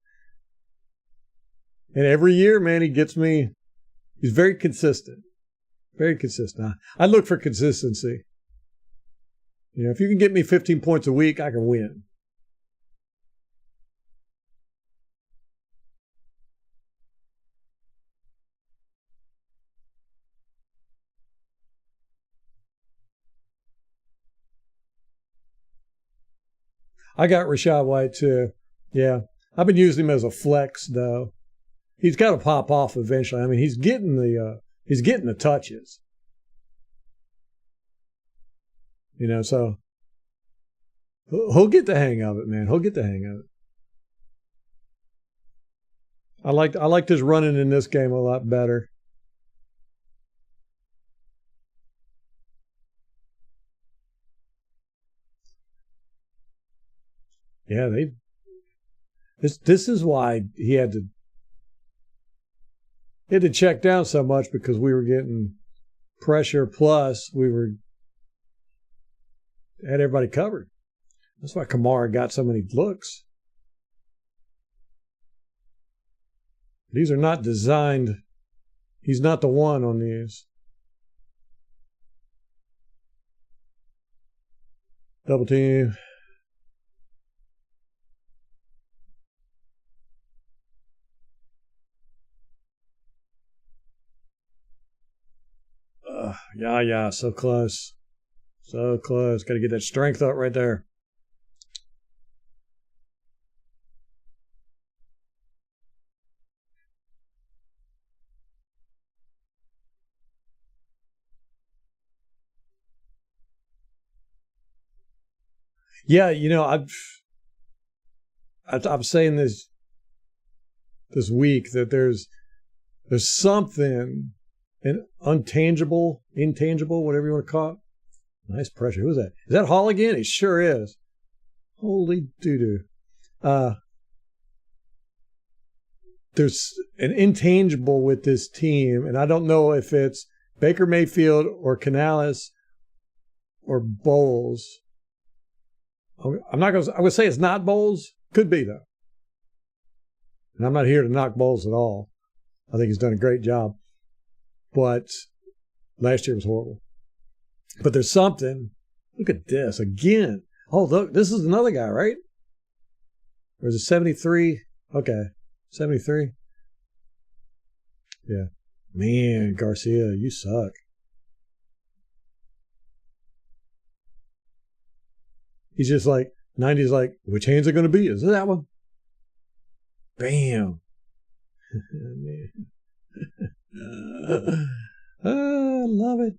And every year, man, he gets me. He's very consistent. Very consistent. I look for consistency. If you can get me 15 points a week, I can win. I got Rachaad White too. Yeah. I've been using him as a flex though. He's got to pop off eventually. I mean, he's getting the touches. So he'll get the hang of it, man. He'll get the hang of it. I liked his running in this game a lot better. Yeah, this is why he had to check down so much, because we were getting pressure, plus we had everybody covered. That's why Kamara got so many looks. These are not designed. He's not the one on these. Double team. Yeah, so close. So close. Got to get that strength up right there. Yeah, I'm saying this week that there's something, an intangible, whatever you want to call it. Nice pressure. Who's that? Is that Hall again? It sure is. Holy doo-doo. There's an intangible with this team, and I don't know if it's Baker Mayfield or Canales or Bowles. I'm going to say it's not Bowles. Could be, though. And I'm not here to knock Bowles at all. I think he's done a great job. But last year was horrible. But there's something. Look at this again. Oh, look, this is another guy, right? Or is it 73? Okay, 73. Yeah. Man, Garcia, you suck. He's just like, 90's like, which hands are going to be? Is it that one? Bam. Love it.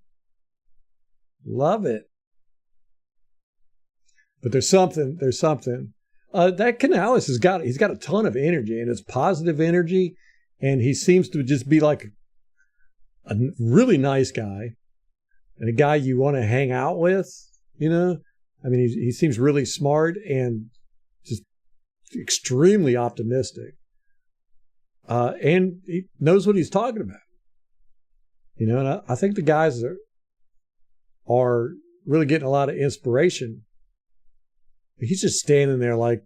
Love it. But there's something. That Canales he's got a ton of energy, and it's positive energy, and he seems to just be like a really nice guy and a guy you want to hang out with, I mean, he seems really smart and just extremely optimistic. And he knows what he's talking about. And I think the guys are really getting a lot of inspiration. He's just standing there like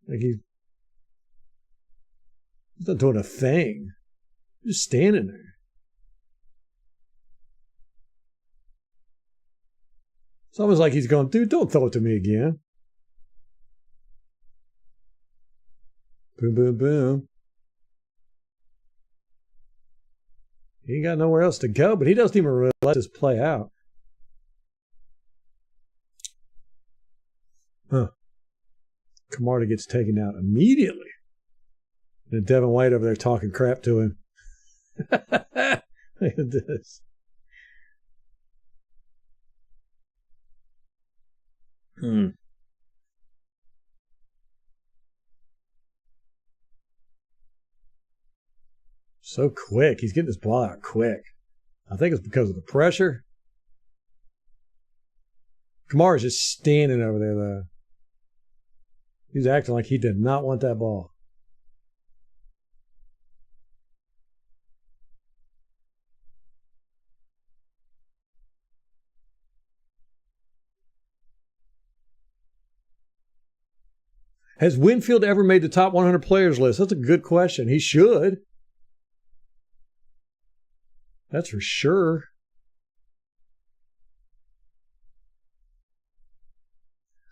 he's not doing a thing. He's just standing there. It's almost like he's going, dude, don't throw it to me again. Boom, boom, boom. He ain't got nowhere else to go, but he doesn't even really let this play out. Huh. Camarda gets taken out immediately. And Devin White over there talking crap to him. Look at this. So quick. He's getting this ball out quick. I think it's because of the pressure. Kamara's just standing over there, though. He's acting like he did not want that ball. Has Winfield ever made the top 100 players list? That's a good question. He should. That's for sure.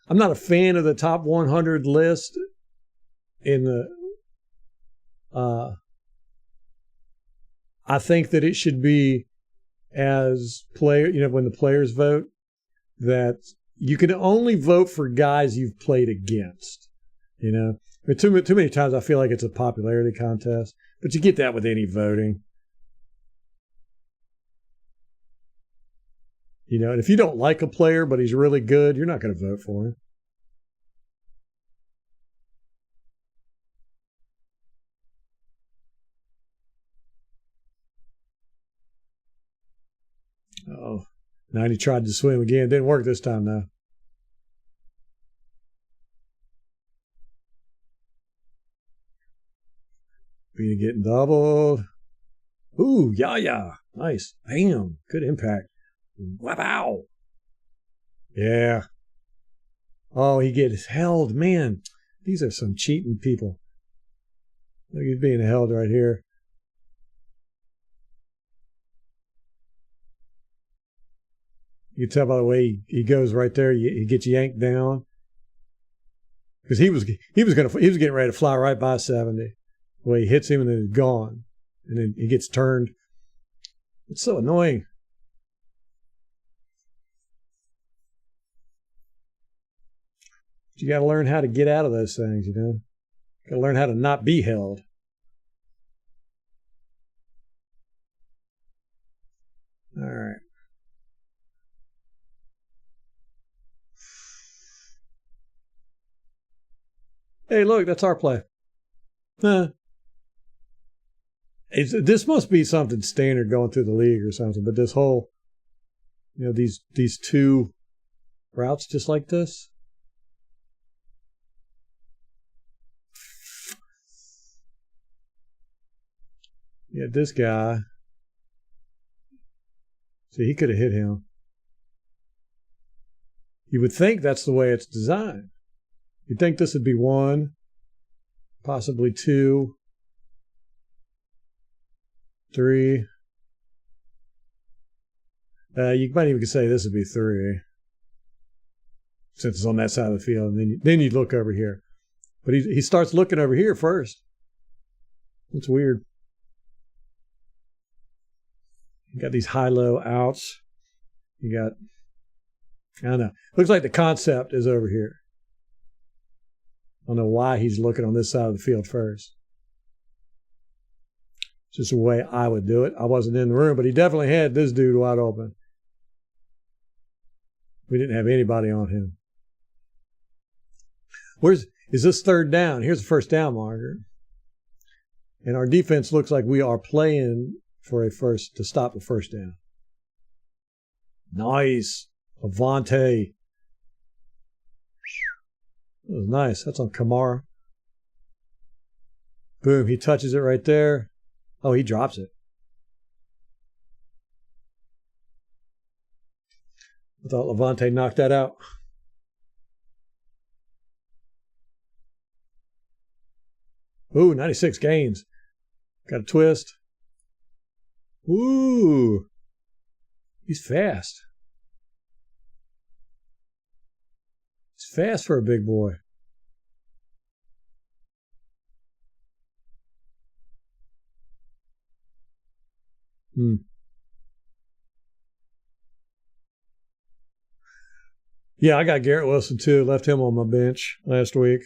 I'm not a fan of the top 100 list in the I think that it should be as player, when the players vote, that you can only vote for guys you've played against. Too many times I feel like it's a popularity contest, but you get that with any voting. And if you don't like a player, but he's really good, you're not going to vote for him. Oh, 90 tried to swim again. Didn't work this time, though. Being getting doubled. Ooh, yeah. Nice. Bam. Good impact. Wow. Yeah. Oh, he gets held. Man, these are some cheating people. Look, he's being held right here. You can tell by the way he goes right there. He gets yanked down because he was getting ready to fly right by 70. The way he hits him and then he's gone, and then he gets turned. It's so annoying. You got to learn how to get out of those things. Got to learn how to not be held. All right. Hey, look, that's our play. This must be something standard going through the league or something, but this whole, these two routes just like this. Yeah, this guy. See, he could have hit him. You would think that's the way it's designed. You'd think this would be 1, possibly 2, 3. You might even say this would be 3, since it's on that side of the field. And then you look over here. But he starts looking over here first. It's weird. You got these high-low outs. You got, I don't know. Looks like the concept is over here. I don't know why he's looking on this side of the field first. It's just the way I would do it. I wasn't in the room, but he definitely had this dude wide open. We didn't have anybody on him. Is this third down? Here's the first down marker. And our defense looks like we are playing for to stop a first down. Nice. Avante. That was nice. That's on Kamara. Boom. He touches it right there. Oh, he drops it. I thought Levante knocked that out. Ooh, 96 gains. Got a twist. Ooh. He's fast. He's fast for a big boy. Yeah, I got Garrett Wilson too. Left him on my bench last week.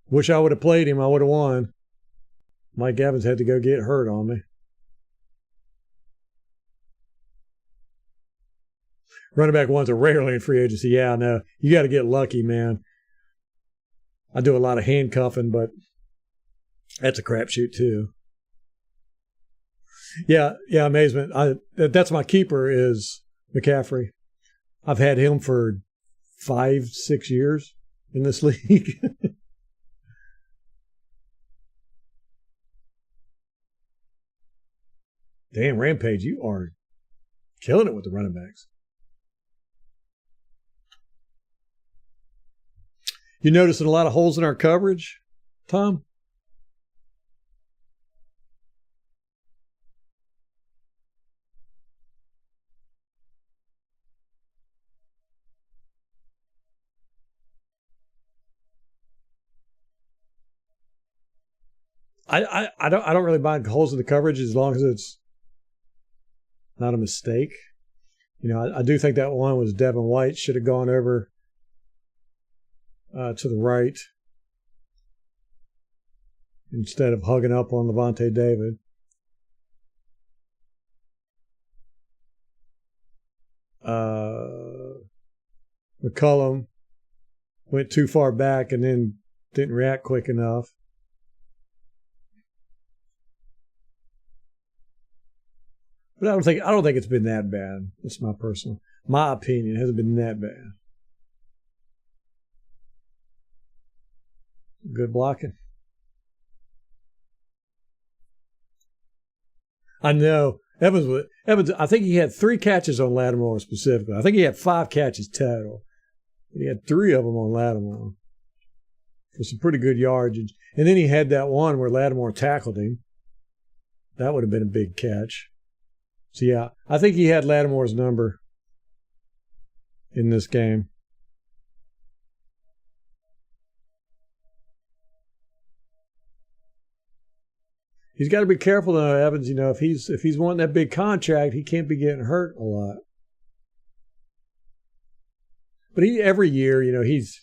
Wish I would have played him. I would have won. Mike Evans had to go get hurt on me. Running back ones are rarely in free agency. Yeah, I know. You got to get lucky, man. I do a lot of handcuffing, but that's a crapshoot too. Yeah, amazement. That's my keeper is McCaffrey. I've had him for 5-6 years in this league. Damn, Rampage, you are killing it with the running backs. You noticing a lot of holes in our coverage, Tom? I don't really mind holes in the coverage as long as it's not a mistake. You know, I do think that one was Devin White should have gone over to the right instead of hugging up on Levante David. McCullum went too far back and then didn't react quick enough. But I don't think it's been that bad. That's my opinion. It hasn't been that bad. Good blocking. I know. Evans, I think he had 3 catches on Lattimore specifically. I think he had 5 catches total. He had 3 of them on Lattimore for some pretty good yardage. And then he had that one where Lattimore tackled him. That would have been a big catch. So, yeah, I think he had Lattimore's number in this game. He's got to be careful though, Evans. You know, if he's wanting that big contract, he can't be getting hurt a lot. But every year, you know, he's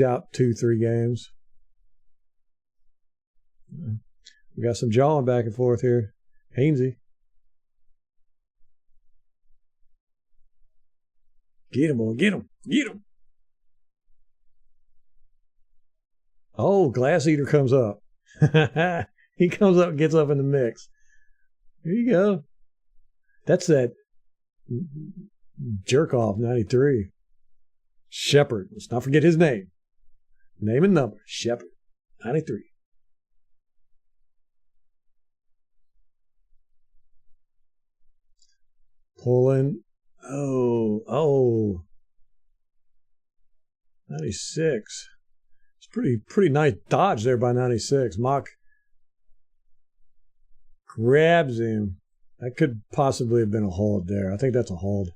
out 2-3 games. We got some jawing back and forth here. Hainsey. Get him, boy. Get him. Get him. Oh, Glass Eater comes up. He comes up and gets up in the mix. Here you go. That's that jerk off 93. Shepard. Let's not forget his name. Name and number. Shepard. 93. Pulling. Oh. 96. It's pretty nice dodge there by 96. Mock grabs him. That could possibly have been a hold there. I think that's a hold.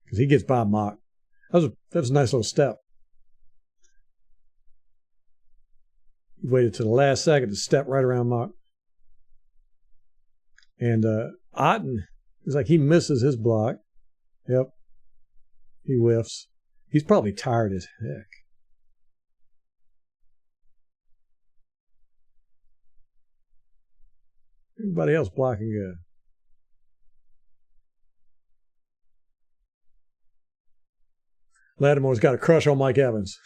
Because he gets by Mock. That was a nice little step. He waited to the last second to step right around Mock. And Otten, it's like he misses his block. Yep. He whiffs. He's probably tired as heck. Everybody else blocking good. Lattimore's got a crush on Mike Evans.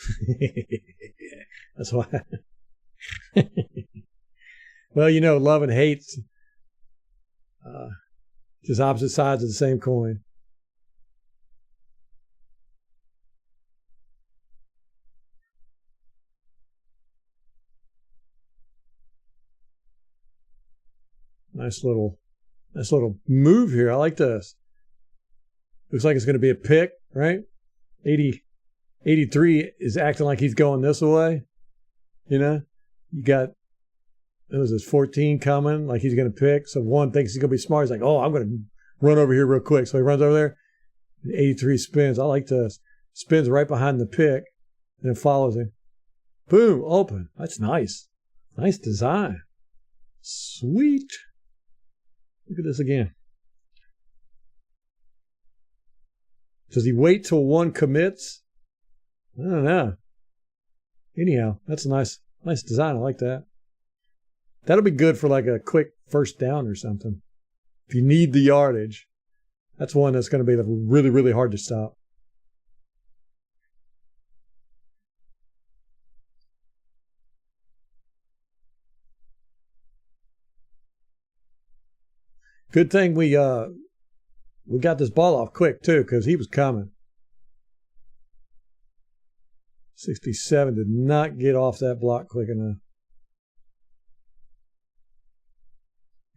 That's why. Well, you know, love and hate, just opposite sides of the same coin. Nice little move here. I like this. Looks like it's going to be a pick, right? 83 is acting like he's going this way. You know, you got, it was his 14 coming, like he's going to pick. So one thinks he's going to be smart. He's like, oh, I'm going to run over here real quick. So he runs over there. 83 spins. I like this. Spins right behind the pick and then follows him. Boom, open. That's nice. Nice design. Sweet. Look at this again. Does he wait till one commits? I don't know. Anyhow, that's a nice design. I like that. That'll be good for like a quick first down or something. If you need the yardage, that's one that's going to be really, really hard to stop. Good thing we got this ball off quick too, because he was coming. 67 did not get off that block quick enough.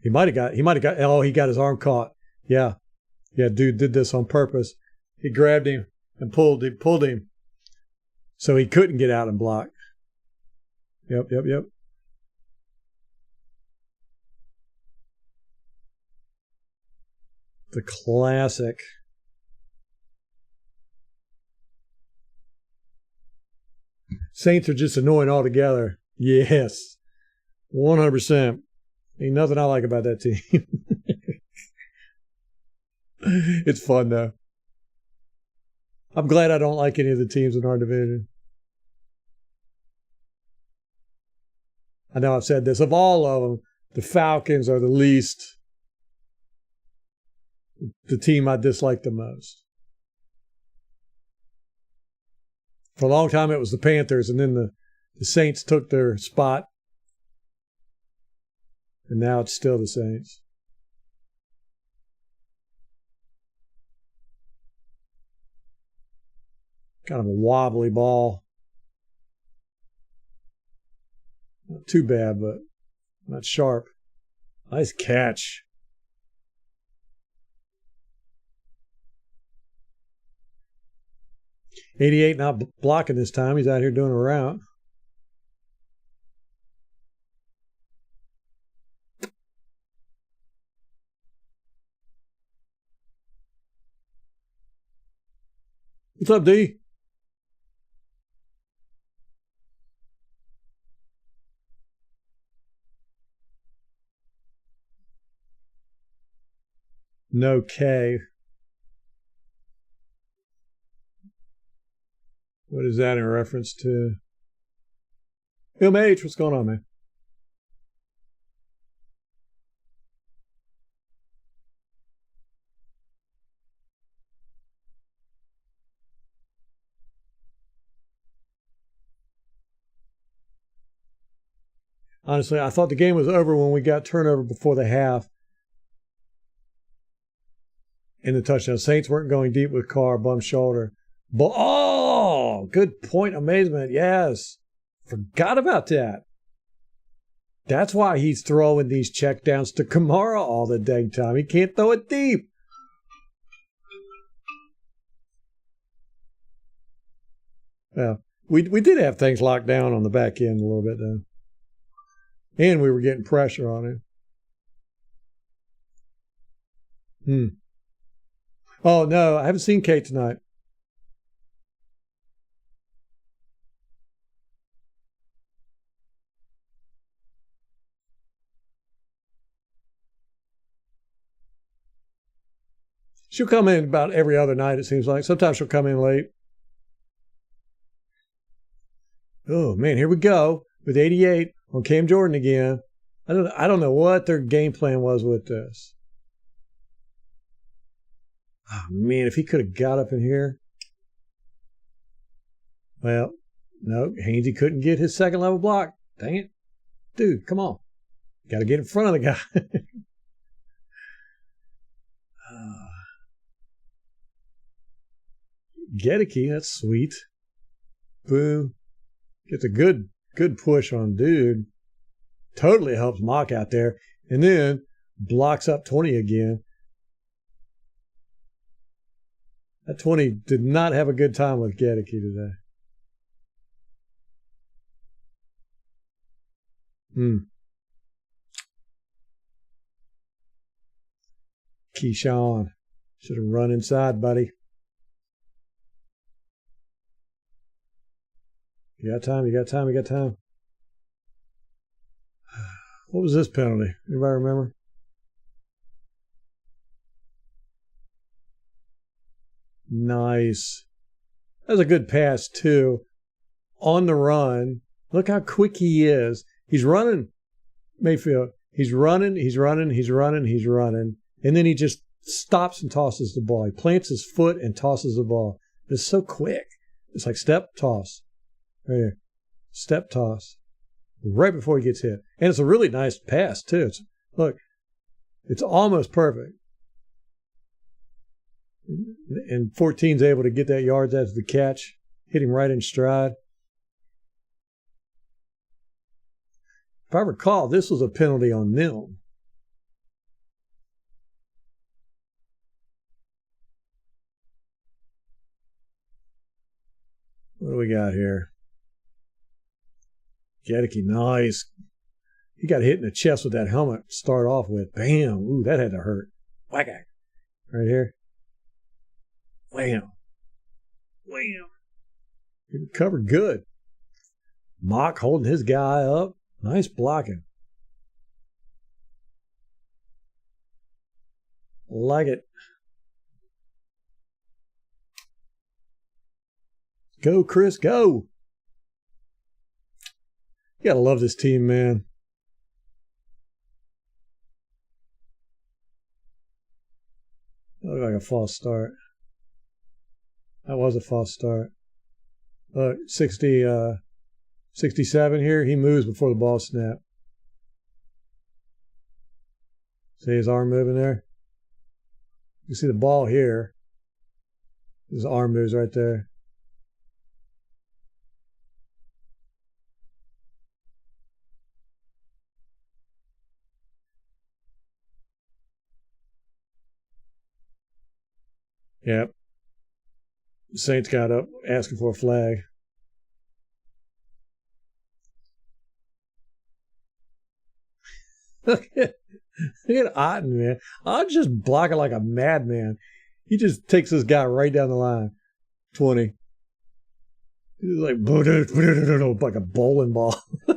He might have got, oh, he got his arm caught. Yeah. Yeah, dude did this on purpose. He grabbed him and pulled him. So he couldn't get out and block. Yep. The classic. Saints are just annoying altogether. Yes. 100%. Ain't nothing I like about that team. It's fun, though. I'm glad I don't like any of the teams in our division. I know I've said this. Of all of them, the Falcons are the least, the team I dislike the most. For a long time, it was the Panthers, and then the Saints took their spot. And now it's still the Saints. Kind of a wobbly ball. Not too bad, but not sharp. Nice catch. '88 not blocking this time. He's out here doing a route. What's up, D? No K. What is that in reference to? MH, what's going on, man? Honestly, I thought the game was over when we got turnover before the half. And the touchdown. Saints weren't going deep with Carr, bum shoulder. But, oh, good point. Amazement. Yes. Forgot about that. That's why he's throwing these checkdowns to Kamara all the dang time. He can't throw it deep. Well, we did have things locked down on the back end a little bit, though. And we were getting pressure on him. Oh, no, I haven't seen Kate tonight. She'll come in about every other night, it seems like. Sometimes she'll come in late. Oh, man, here we go with 88 on Cam Jordan again. I don't know what their game plan was with this. Oh, man, if he could have got up in here. Well, no, Hainsey couldn't get his second level block. Dang it. Dude, come on. Got to get in front of the guy. Gedeke, that's sweet. Boom. Gets a good push on dude. Totally helps Mock out there. And then blocks up 20 again. That 20 did not have a good time with Gedeke today. Keyshawn. Should have run inside, buddy. You got time, you got time, you got time. What was this penalty? Anybody remember? Nice. That was a good pass, too. On the run. Look how quick he is. He's running, Mayfield. He's running. And then he just stops and tosses the ball. He plants his foot and tosses the ball. It's so quick. It's like step, toss. Right here. Step, toss. Right before he gets hit. And it's a really nice pass, too. Look, it's almost perfect. And 14's able to get that yards after the catch. Hit him right in stride. If I recall, this was a penalty on them. What do we got here? Gedeke, nice. He got hit in the chest with that helmet to start off with. Bam. Ooh, that had to hurt. Whack. Right here. Wham. Wham. He recovered good. Mock holding his guy up. Nice blocking. Like it. Go, Chris, go. You gotta love this team, man. That looked like a false start. That was a false start. Look, 67 here. He moves before the ball snapped. See his arm moving there? You see the ball here. His arm moves right there. Yep. The Saints got up asking for a flag. Look at Otten, man. Otten's just blocking like a madman. He just takes this guy right down the line. 20. He's like a bowling ball. All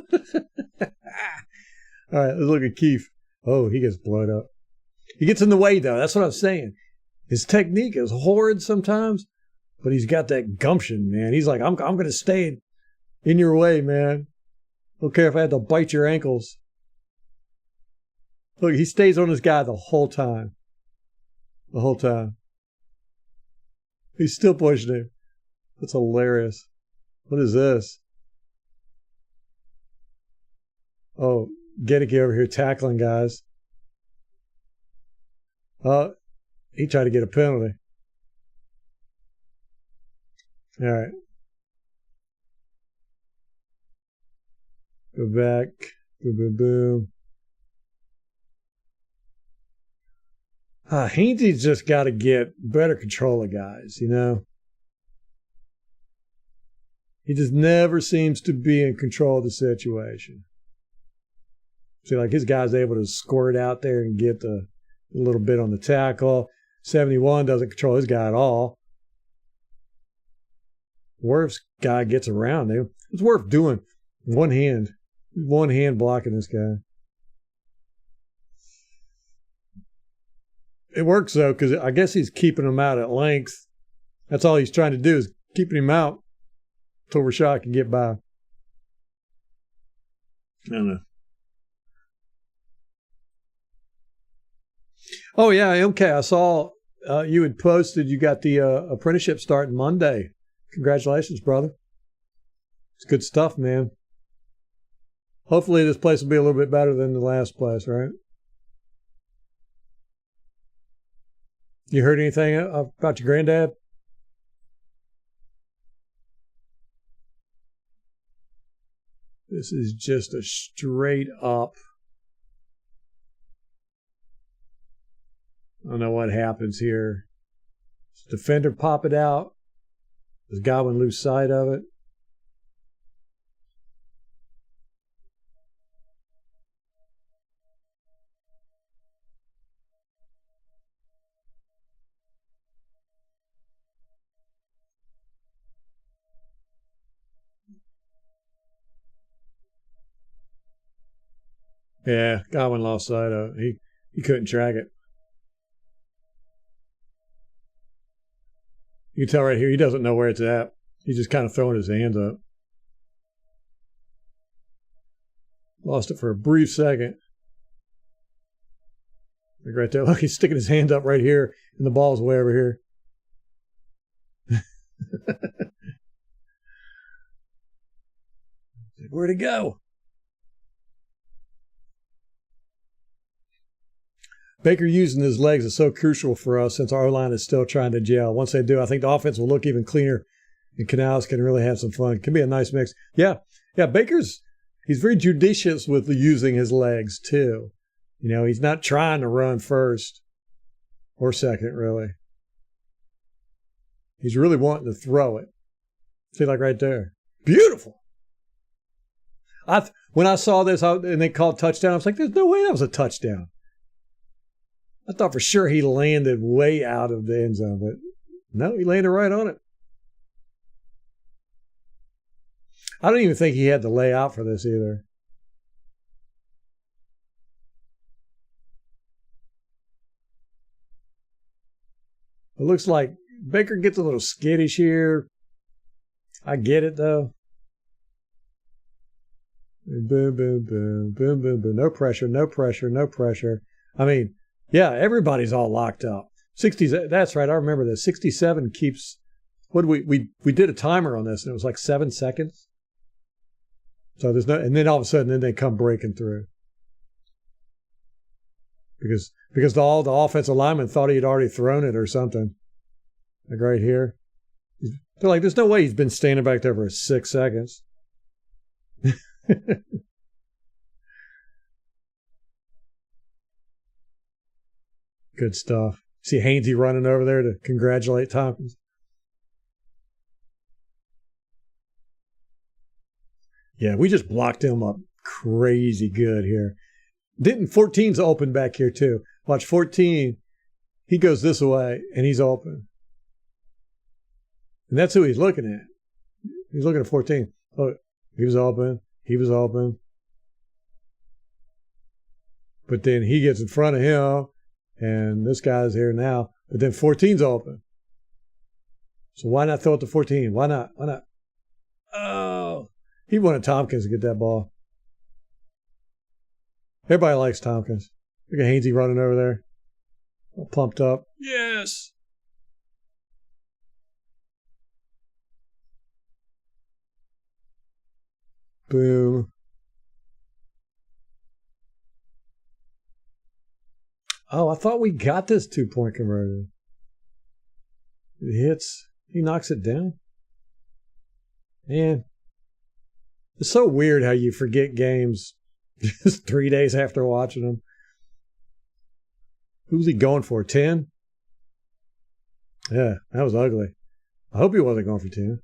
right, let's look at Keefe. Oh, he gets blown up. He gets in the way, though. That's what I'm saying. His technique is horrid sometimes, but he's got that gumption, man. He's like, I'm going to stay in your way, man. Don't care if I have to bite your ankles. Look, he stays on this guy the whole time. The whole time. He's still pushing him. That's hilarious. What is this? Oh, Gedeke over here tackling guys. He tried to get a penalty. All right. Go back. Boom, boom, boom. Hainsey's just got to get better control of guys, you know? He just never seems to be in control of the situation. See, like his guy's able to squirt out there and get a little bit on the tackle. 71 doesn't control his guy at all. Worf's guy gets around him. What's Worf doing? One hand blocking this guy. It works, though, because I guess he's keeping him out at length. That's all he's trying to do is keeping him out until Rashad can get by. I don't know. Oh, yeah, okay. I saw you had posted you got the apprenticeship starting Monday. Congratulations, brother. It's good stuff, man. Hopefully this place will be a little bit better than the last place, right? You heard anything about your granddad? This is just a straight up don't know what happens here. Does defender pop it out? Does Godwin lose sight of it? Yeah, Godwin lost sight of it. He couldn't track it. You can tell right here he doesn't know where it's at. He's just kind of throwing his hands up. Lost it for a brief second. Like right there. Look, he's sticking his hand up right here, and the ball's way over here. Where'd it go? Baker using his legs is so crucial for us since our O-line is still trying to gel. Once they do, I think the offense will look even cleaner, and Canales can really have some fun. Can be a nice mix. Yeah, he's very judicious with using his legs too. You know, he's not trying to run first or second, really. He's really wanting to throw it. See, like right there. Beautiful. When I saw this and they called touchdown, I was like, there's no way that was a touchdown. I thought for sure he landed way out of the end zone, but no, he landed right on it. I don't even think he had to lay out for this either. It looks like Baker gets a little skittish here. I get it, though. Boom, boom, boom, boom, boom, boom. No pressure, no pressure, no pressure. I mean, yeah, everybody's all locked up. 60s, that's right. I remember this. 67 keeps. What we did a timer on this, and it was like 7 seconds. So there's no, and then all of a sudden, then they come breaking through because all the offensive linemen thought he had already thrown it or something. Like right here, they're like, "There's no way he's been standing back there for 6 seconds." Good stuff. See Hainsey running over there to congratulate Tompkins. Yeah, we just blocked him up crazy good here. Didn't 14's open back here too. Watch 14. He goes this way and he's open. And that's who he's looking at. He's looking at 14. Oh, he was open. He was open. But then he gets in front of him. And this guy's here now. But then 14's open. So why not throw it to 14? Why not? Why not? Oh, he wanted Tompkins to get that ball. Everybody likes Tompkins. Look at Hainsey running over there. All pumped up. Yes. Boom. Oh, I thought we got this 2-point conversion. It hits. He knocks it down. Man, it's so weird how you forget games just 3 days after watching them. Who's he going for? 10? Yeah, that was ugly. I hope he wasn't going for 10.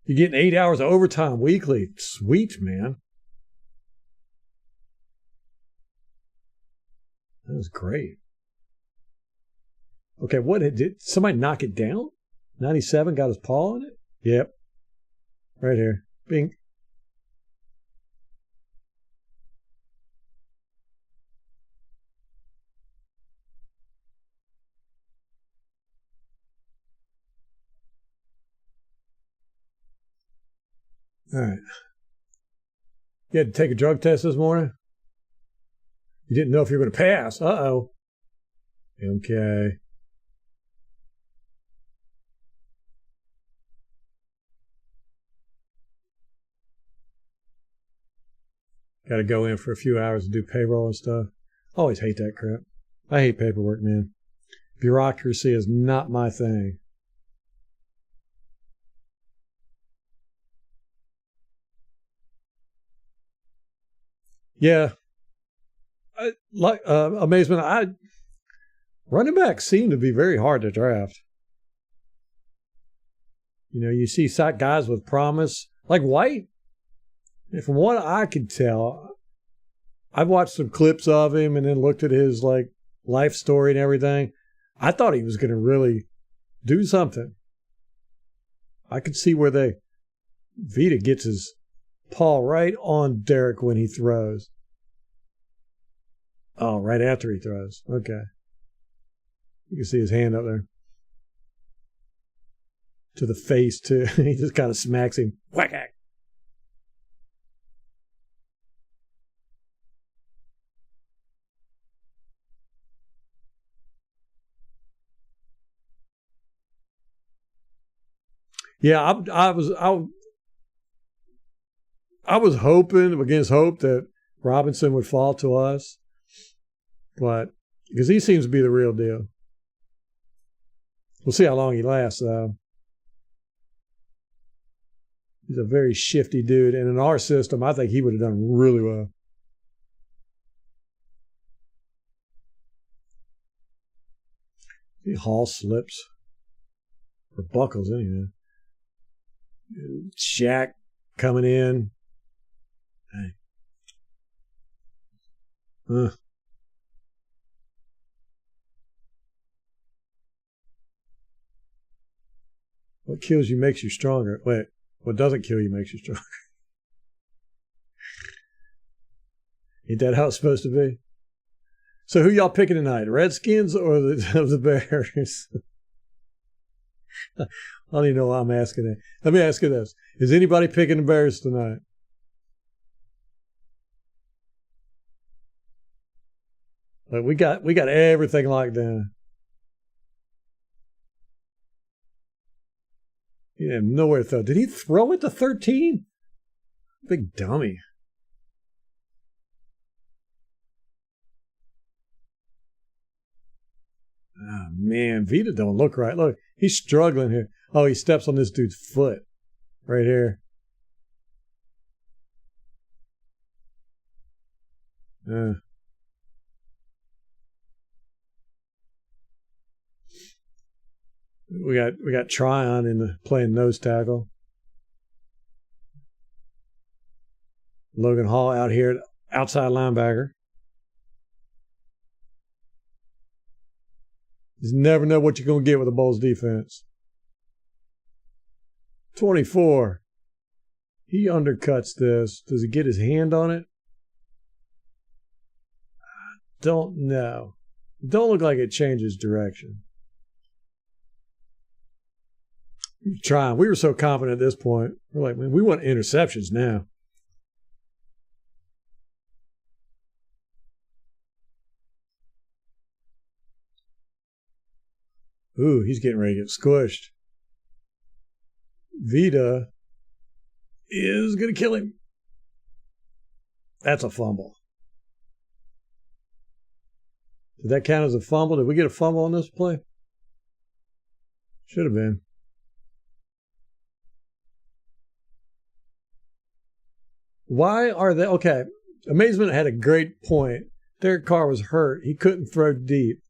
You're getting 8 hours of overtime weekly. Sweet, man. That was great. Okay, what did somebody knock it down? 97 got his paw on it? Yep. Right here. Bing. All right. You had to take a drug test this morning? You didn't know if you were going to pass. Uh-oh. Okay. Got to go in for a few hours to do payroll and stuff. I always hate that crap. I hate paperwork, man. Bureaucracy is not my thing. Yeah. Amazement. Running backs seem to be very hard to draft. You see guys with promise, like White. From what I could tell, I've watched some clips of him and then looked at his life story and everything. I thought he was going to really do something. I could see where Vita gets his paw right on Derek when he throws. Oh, right after he throws. Okay. You can see his hand up there. To the face, too. He just kind of smacks him. Whack! Yeah, I was hoping against hope that Robinson would fall to us, but because he seems to be the real deal. We'll see how long he lasts, though. He's a very shifty dude, and in our system, I think he would have done really well. Hall slips or buckles anyway. Shaq coming in. Hey. What kills you makes you stronger. Wait, what doesn't kill you makes you stronger. Ain't that how it's supposed to be? So who y'all picking tonight? Redskins or the Bears? I don't even know why I'm asking that. Let me ask you this. Is anybody picking the Bears tonight? We got everything locked down. He had nowhere to throw. Did he throw it to 13? Big dummy. Oh, man. Vita don't look right. Look, he's struggling here. Oh, he steps on this dude's foot right here. We got Tryon playing nose tackle. Logan Hall out here, outside linebacker. You never know what you're going to get with the Bulls defense. 24. He undercuts this. Does he get his hand on it? I don't know. Don't look like it changes direction. Trying. We were so confident at this point. We're like, man, we want interceptions now. Ooh, he's getting ready to get squished. Vita is going to kill him. That's a fumble. Did that count as a fumble? Did we get a fumble on this play? Should have been. Why are they... Okay, Amazement had a great point. Derek Carr was hurt. He couldn't throw deep.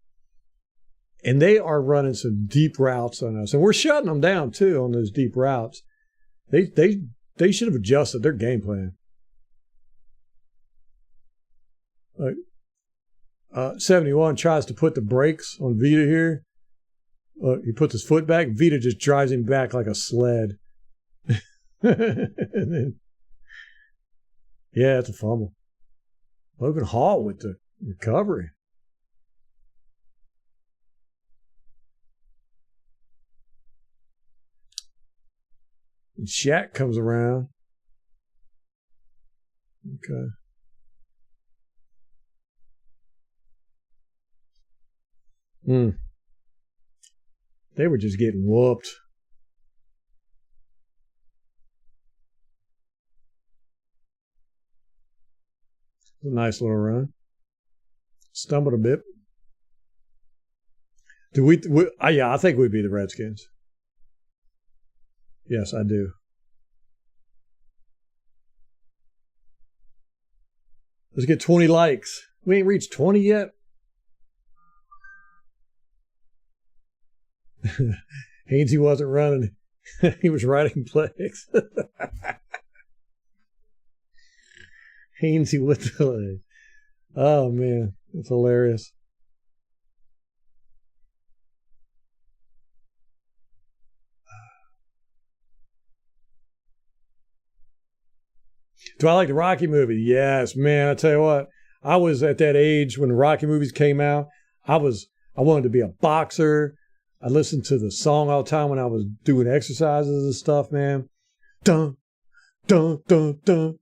And they are running some deep routes on us. And we're shutting them down, too, on those deep routes. They should have adjusted their game plan. 71 tries to put the brakes on Vita here. He puts his foot back. Vita just drives him back like a sled. And then, yeah, it's a fumble. Logan Hall with the recovery. And Shaq comes around. Okay. They were just getting whooped. A nice little run. Stumbled a bit. Yeah, I think we'd be the Redskins. Yes, I do. Let's get 20 likes. We ain't reached 20 yet. Hainsey wasn't running. He was writing plays. Hainsey with the legs. Oh, man. That's hilarious. Do I like the Rocky movie? Yes, man. I tell you what, I was at that age when the Rocky movies came out. I wanted to be a boxer. I listened to the song all the time when I was doing exercises and stuff, man. Dun, dun, dun, dun.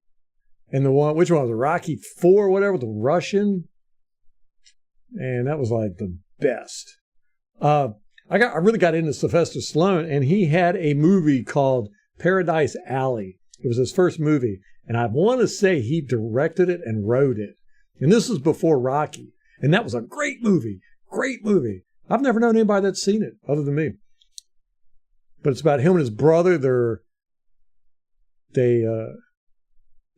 And which one was it? Rocky 4 or whatever, the Russian. And that was like the best. I really got into Sylvester Stallone, and he had a movie called Paradise Alley. It was his first movie. And I want to say he directed it and wrote it. And this was before Rocky. And that was a great movie. Great movie. I've never known anybody that's seen it other than me. But it's about him and his brother. They're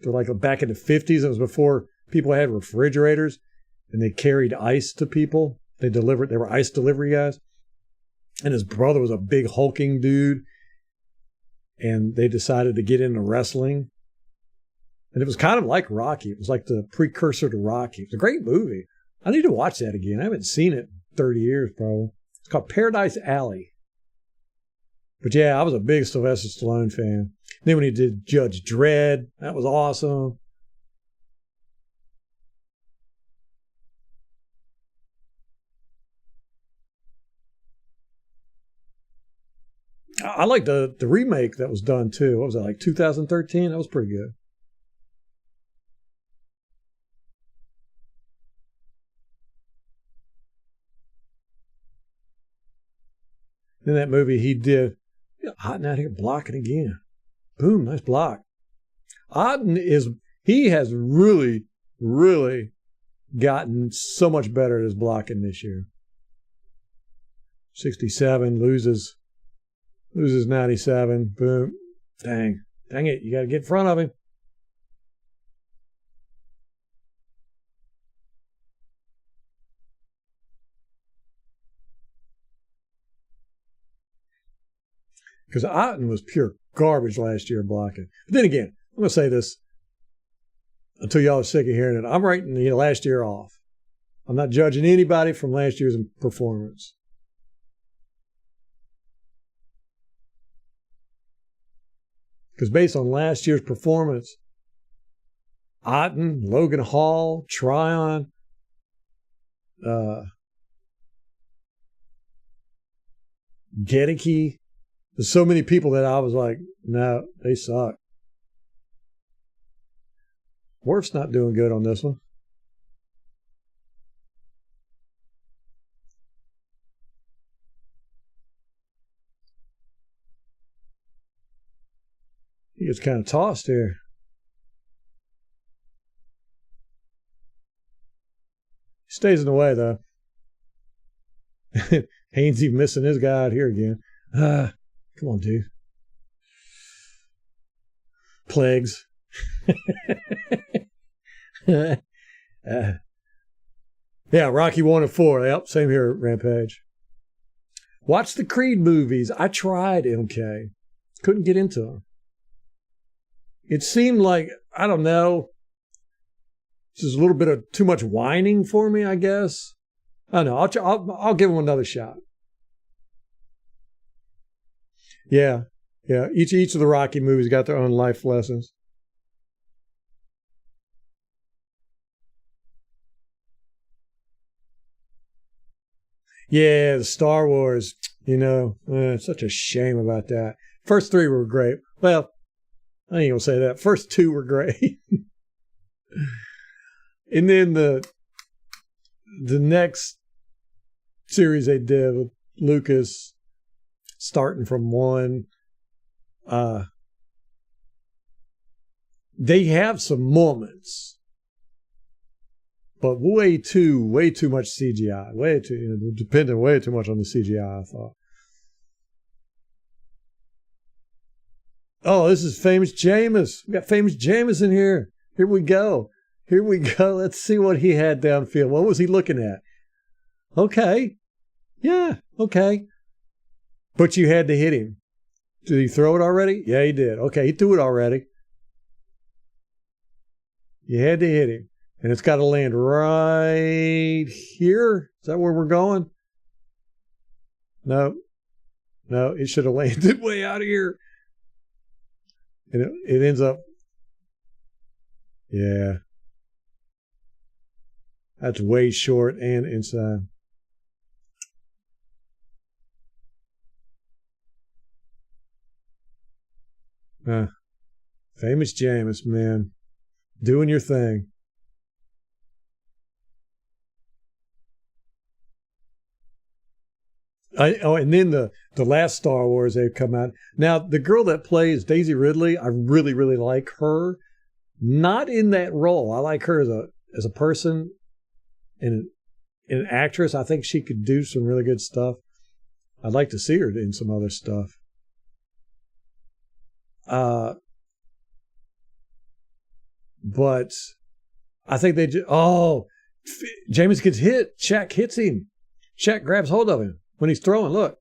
like back in the 50s. It was before people had refrigerators and they carried ice to people. They were ice delivery guys. And his brother was a big hulking dude. And they decided to get into wrestling. And it was kind of like Rocky. It was like the precursor to Rocky. It's a great movie. I need to watch that again. I haven't seen it in 30 years, probably. It's called Paradise Alley. But yeah, I was a big Sylvester Stallone fan. Then when he did Judge Dredd, that was awesome. I like the remake that was done too. What was that, like 2013? That was pretty good. Then that movie he did, Otten out here blocking again. Boom, nice block. Otten he has really, really gotten so much better at his blocking this year. 67, loses 97. Boom. Dang it, you got to get in front of him. Because Otten was pure garbage last year blocking. But then again, I'm going to say this until y'all are sick of hearing it. I'm writing last year off. I'm not judging anybody from last year's performance. Because based on last year's performance, Otten, Logan Hall, Tryon, Gedeke, there's so many people that I was like, no, they suck. Worf's not doing good on this one. He gets kind of tossed here. He stays in the way, though. Hainsey missing his guy out here again. Come on, dude. Plagues. Yeah, Rocky 1 and 4. Yep, same here at Rampage. Watch the Creed movies. I tried MK. Couldn't get into them. It seemed like, I don't know, just a little bit of too much whining for me, I guess. I don't know. I'll give them another shot. Yeah. Each of the Rocky movies got their own life lessons. Yeah, the Star Wars, it's such a shame about that. First 3 were great. Well, I ain't gonna say that. First 2 were great. And then the next series they did with Lucas, starting from 1, they have some moments, but way too much CGI. Depending way too much on the CGI, I thought. Oh, this is Famous Jameis. We got Famous Jameis in here. Here we go. Here we go. Let's see what he had downfield. What was he looking at? Okay. Yeah, okay. But you had to hit him. Did he throw it already? Yeah, he did. Okay, he threw it already. You had to hit him. And it's got to land right here. Is that where we're going? No, it should have landed way out of here. And it ends up, yeah. That's way short and inside. Famous Jameis, man. Doing your thing. And then the last Star Wars they've come out. Now, the girl that plays Daisy Ridley, I really, really like her. Not in that role. I like her as a person and an actress. I think she could do some really good stuff. I'd like to see her in some other stuff. But I think Jameis gets hit. Shaq hits him. Shaq grabs hold of him when he's throwing. Look.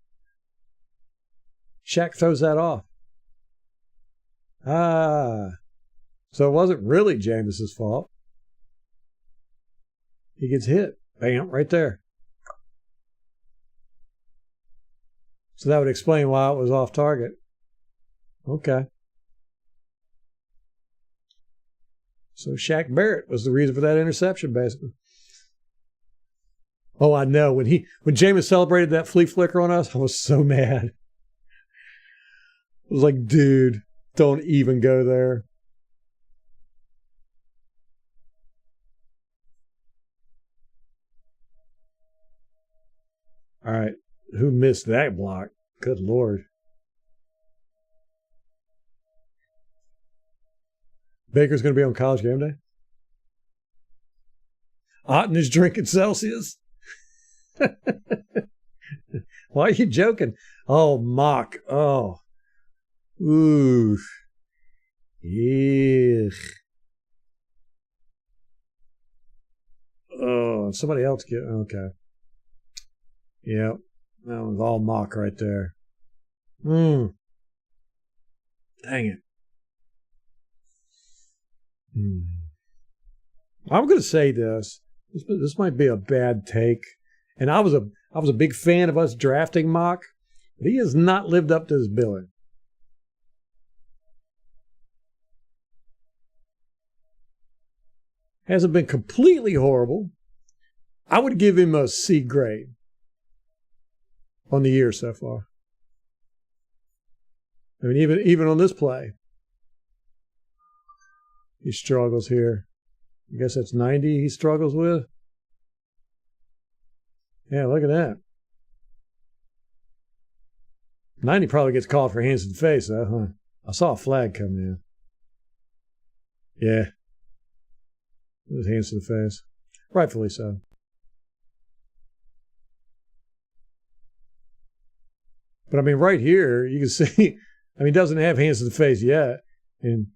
Shaq throws that off. So it wasn't really Jameis's fault. He gets hit. Bam, right there. So that would explain why it was off target. Okay. So Shaq Barrett was the reason for that interception, basically. Oh, I know. When Jameis celebrated that flea flicker on us, I was so mad. I was like, dude, don't even go there. All right. Who missed that block? Good Lord. Baker's going to be on College Game Day? Otten is drinking Celsius? Why are you joking? Oh, mock. Oh. Ooh. Eugh. Oh, somebody else get... Okay. Yep. That was all mock right there. Dang it. I'm going to say this. This might be a bad take. And I was a big fan of us drafting Mock, but he has not lived up to his billing. Hasn't been completely horrible. I would give him a C grade on the year so far. I mean, even on this play, he struggles here. I guess that's 90 he struggles with. Yeah, look at that. 90 probably gets called for hands to the face, though, huh? I saw a flag come in. Yeah. It was hands to the face. Rightfully so. But I mean, right here, you can see, I mean, he doesn't have hands to the face yet. And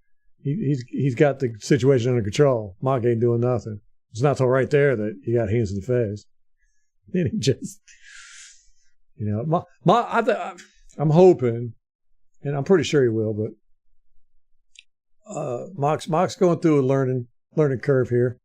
he's got the situation under control. Mock ain't doing nothing. It's not till right there that he got hands to the face. Then he just, I'm hoping, and I'm pretty sure he will, but Mock's going through a learning curve here.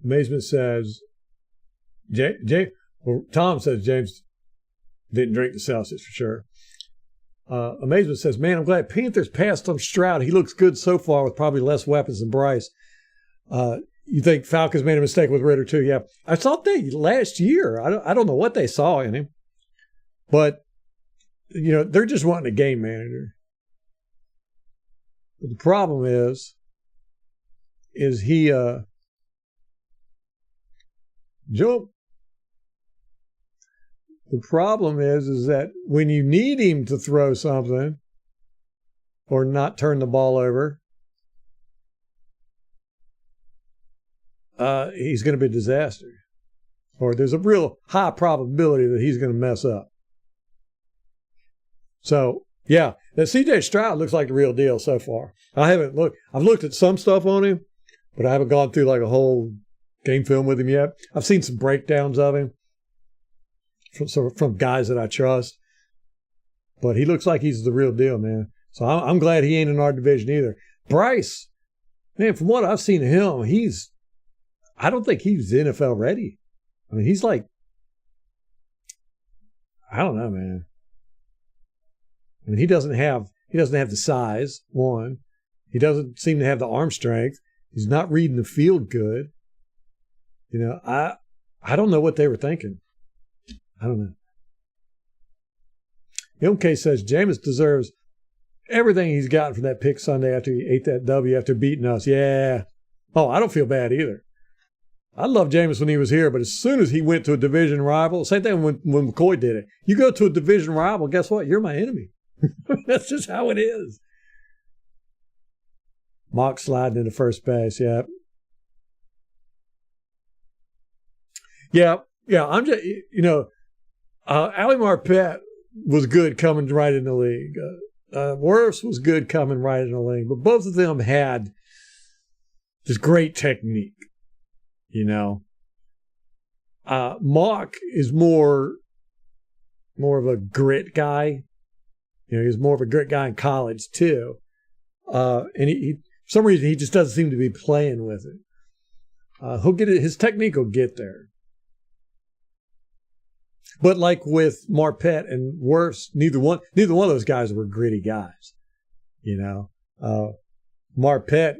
Amazement says, Tom says James didn't drink the Celsius for sure. Amazement says, man, I'm glad Panthers passed on Stroud. He looks good so far with probably less weapons than Bryce. You think Falcons made a mistake with Ritter too? Yeah. I thought they last year. I don't know what they saw in him. But, they're just wanting a game manager. But the problem is he... Joe, the problem is that when you need him to throw something or not turn the ball over, he's going to be a disaster. Or there's a real high probability that he's going to mess up. So, yeah, that C.J. Stroud looks like the real deal so far. I haven't looked. I've looked at some stuff on him, but I haven't gone through like a whole game film with him yet. I've seen some breakdowns of him from guys that I trust. But he looks like he's the real deal, man. So I'm glad he ain't in our division either. Bryce, man, from what I've seen of him, I don't think he's NFL ready. I mean, he's like, I don't know, man. I mean, he doesn't have the size, one. He doesn't seem to have the arm strength. He's not reading the field good. You know, I don't know what they were thinking. I don't know. MK says Jameis deserves everything he's gotten from that pick Sunday after he ate that W after beating us. Yeah. Oh, I don't feel bad either. I loved Jameis when he was here, but as soon as he went to a division rival, same thing when McCoy did it. You go to a division rival, guess what? You're my enemy. That's just how it is. Mock sliding into first base, yeah. Yeah, I'm just, Ali Marpet was good coming right in the league. Wirfs was good coming right in the league, but both of them had just great technique, you know. Mock is more of a grit guy. You know, he was more of a grit guy in college too. And he for some reason, he just doesn't seem to be playing with it. He'll get it. His technique will get there. But like with Marpet and Wirfs, neither one of those guys were gritty guys. You know, Marpet,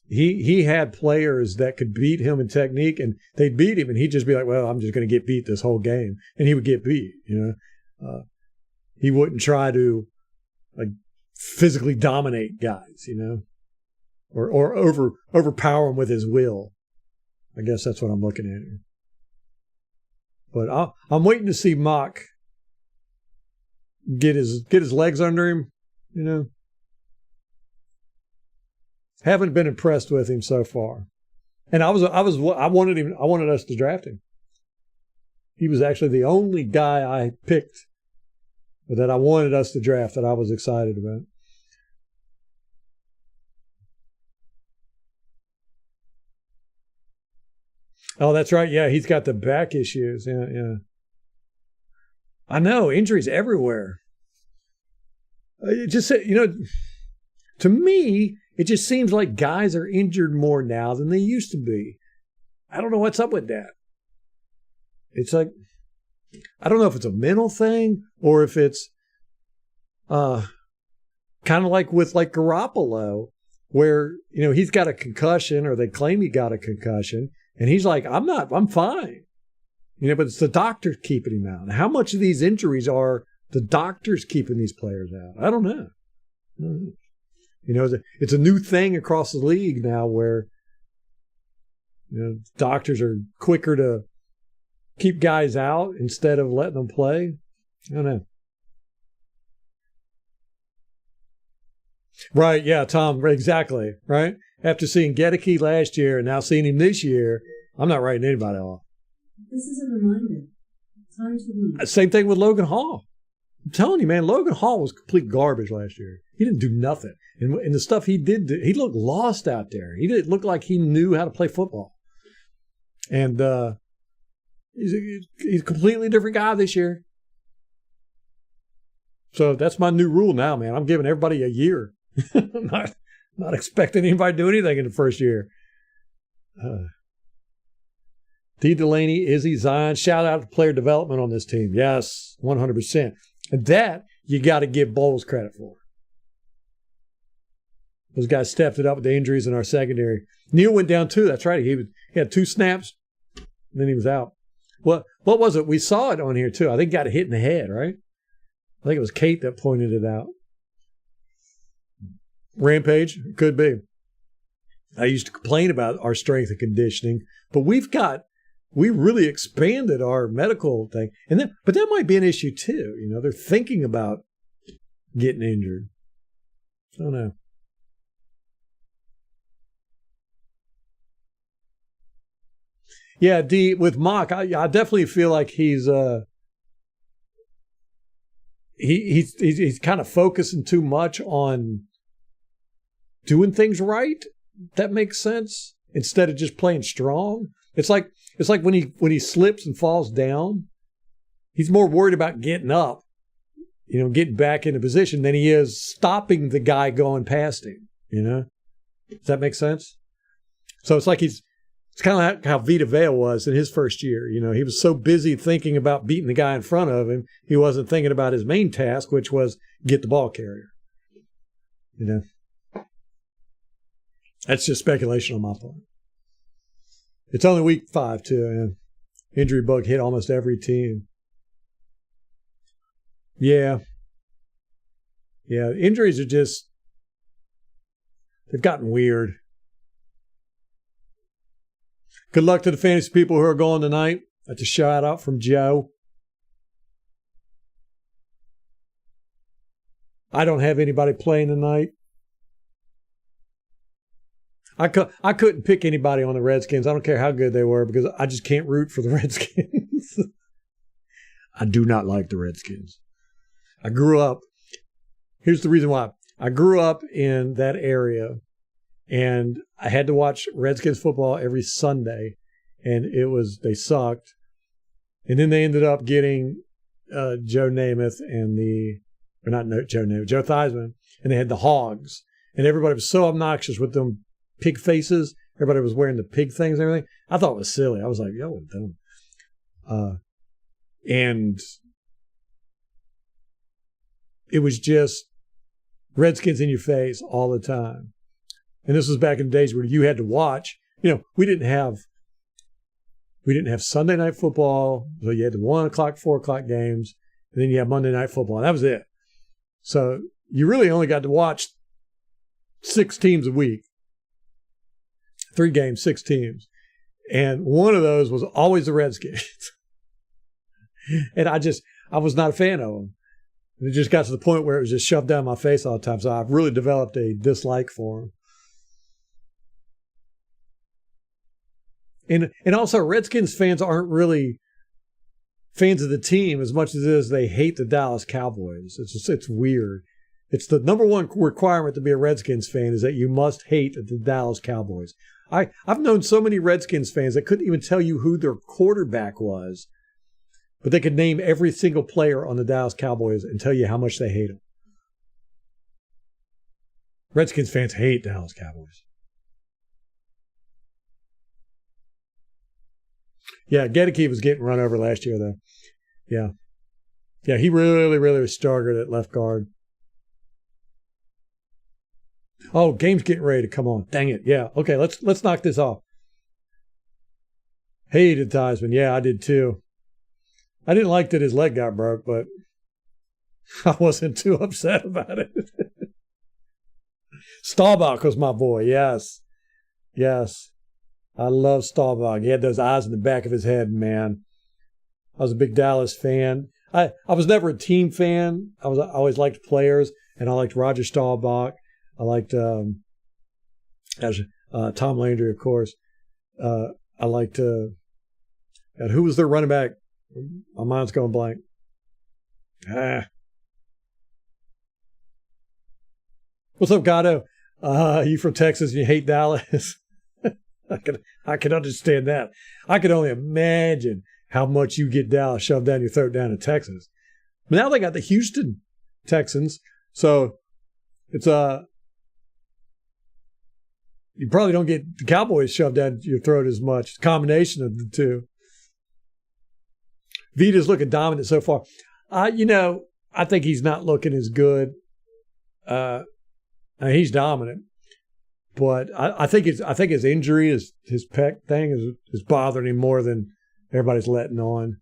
he had players that could beat him in technique, and they'd beat him, and he'd just be like, "Well, I'm just going to get beat this whole game," and he would get beat. You know, he wouldn't try to like physically dominate guys. You know, or overpower them with his will. I guess that's what I'm looking at here. But I'm waiting to see Mock get his legs under him, you know. Haven't been impressed with him so far. And I wanted us to draft him. He was actually the only guy I picked that I wanted us to draft that I was excited about. Oh, that's right. Yeah, he's got the back issues. Yeah. I know, injuries everywhere. It just, to me, it just seems like guys are injured more now than they used to be. I don't know what's up with that. It's like, I don't know if it's a mental thing or if it's kind of like with like Garoppolo, where, he's got a concussion or they claim he got a concussion. And he's like, I'm fine. But it's the doctors keeping him out. How much of these injuries are the doctors keeping these players out? I don't know. It's a new thing across the league now where, doctors are quicker to keep guys out instead of letting them play. I don't know. Right, yeah, Tom, exactly, right? After seeing Gedeke last year and now seeing him this year, I'm not writing anybody off. This is a reminder. Time to leave. Same thing with Logan Hall. I'm telling you, man, Logan Hall was complete garbage last year. He didn't do nothing. And the stuff he did, he looked lost out there. He didn't look like he knew how to play football. And he's a completely different guy this year. So that's my new rule now, man. I'm giving everybody a year. I'm not expecting anybody to do anything in the first year. D. Delaney, Izzy, Zion, shout out to player development on this team. Yes, 100%. And that you got to give Bowles credit for. Those guys stepped it up with the injuries in our secondary. Neal went down too. That's right. He had 2 snaps, and then he was out. What was it? We saw it on here too. I think he got hit in the head, right? I think it was Kate that pointed it out. Rampage, could be. I used to complain about our strength and conditioning, but we really expanded our medical thing. But that might be an issue too. They're thinking about getting injured. I don't know. Yeah, with Mock, I definitely feel like he's kind of focusing too much on doing things right. That makes sense. Instead of just playing strong. It's like when he slips and falls down, he's more worried about getting up, getting back into position than he is stopping the guy going past him. Does that make sense? So it's like it's kind of like how Vita Vea was in his first year. He was so busy thinking about beating the guy in front of him, he wasn't thinking about his main task, which was get the ball carrier. That's just speculation on my part. It's only week 5 too, and injury bug hit almost every team. Yeah. Injuries are they've gotten weird. Good luck to the fantasy people who are going tonight. That's a shout out from Joe. I don't have anybody playing tonight. I couldn't pick anybody on the Redskins. I don't care how good they were because I just can't root for the Redskins. I do not like the Redskins. Here's the reason why. I grew up in that area, and I had to watch Redskins football every Sunday, and they sucked. And then they ended up getting Joe Namath Joe Theismann, and they had the Hogs. And everybody was so obnoxious with them pig faces. Everybody was wearing the pig things and everything. I thought it was silly. I was like, yo, what dumb. And it was just Redskins in your face all the time. And this was back in the days where you had to watch. We didn't have Sunday night football, so you had the 1 o'clock, 4 o'clock games, and then you had Monday night football. And that was it. So you really only got to watch 6 teams a week. 3 games, 6 teams. And one of those was always the Redskins. And I was not a fan of them. It just got to the point where it was just shoved down my face all the time. So I've really developed a dislike for them. And also, Redskins fans aren't really fans of the team as much as it is they hate the Dallas Cowboys. It's weird. It's the number one requirement to be a Redskins fan is that you must hate the Dallas Cowboys. I've known so many Redskins fans that couldn't even tell you who their quarterback was, but they could name every single player on the Dallas Cowboys and tell you how much they hate them. Redskins fans hate Dallas Cowboys. Yeah, Gedeke was getting run over last year, though. Yeah, he really, really was staggered at left guard. Oh, game's getting ready to come on. Dang it. Yeah. Okay, let's knock this off. Hated Theismann. Yeah, I did too. I didn't like that his leg got broke, but I wasn't too upset about it. Staubach was my boy. Yes. I love Staubach. He had those eyes in the back of his head, man. I was a big Dallas fan. I was never a team fan. I always liked players, and I liked Roger Staubach. I liked Tom Landry, of course. I liked who was their running back? My mind's going blank. What's up, Gatto? You from Texas and you hate Dallas? I can understand that. I can only imagine how much you get Dallas shoved down your throat down in Texas. But now they got the Houston Texans, so it's you probably don't get the Cowboys shoved down your throat as much. It's a combination of the two. Vita's looking dominant so far. I think he's not looking as good. He's dominant, but I think his injury, his pec thing is bothering him more than everybody's letting on.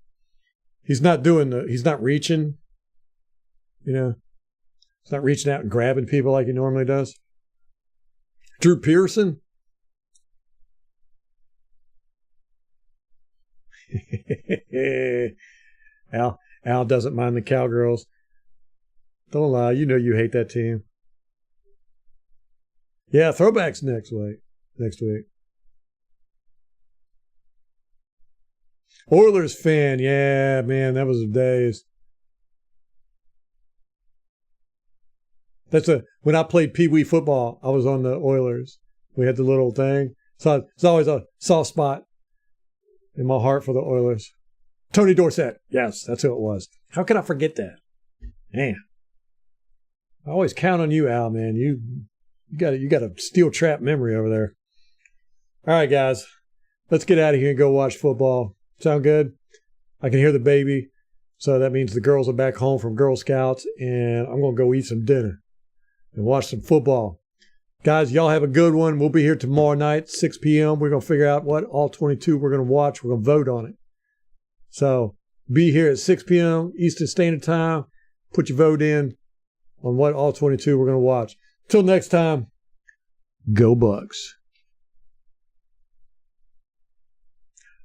He's not reaching. He's not reaching out and grabbing people like he normally does. Drew Pearson. Al doesn't mind the Cowgirls. Don't lie, you hate that team. Yeah, throwbacks next week. Oilers fan. Yeah, man, that was the days. When I played Pee Wee football, I was on the Oilers. We had the little thing. So it's always a soft spot in my heart for the Oilers. Tony Dorsett. Yes, that's who it was. How can I forget that? Man. I always count on you, Al, man. You got a steel trap memory over there. All right, guys. Let's get out of here and go watch football. Sound good? I can hear the baby. So that means the girls are back home from Girl Scouts, and I'm going to go eat some dinner and watch some football. Guys, y'all have a good one. We'll be here tomorrow night, 6 p.m. We're going to figure out what all 22 we're going to watch. We're going to vote on it. So be here at 6 p.m. Eastern Standard Time. Put your vote in on what all 22 we're going to watch. Till next time, go Bucs.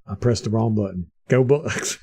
I pressed the wrong button. Go Bucs.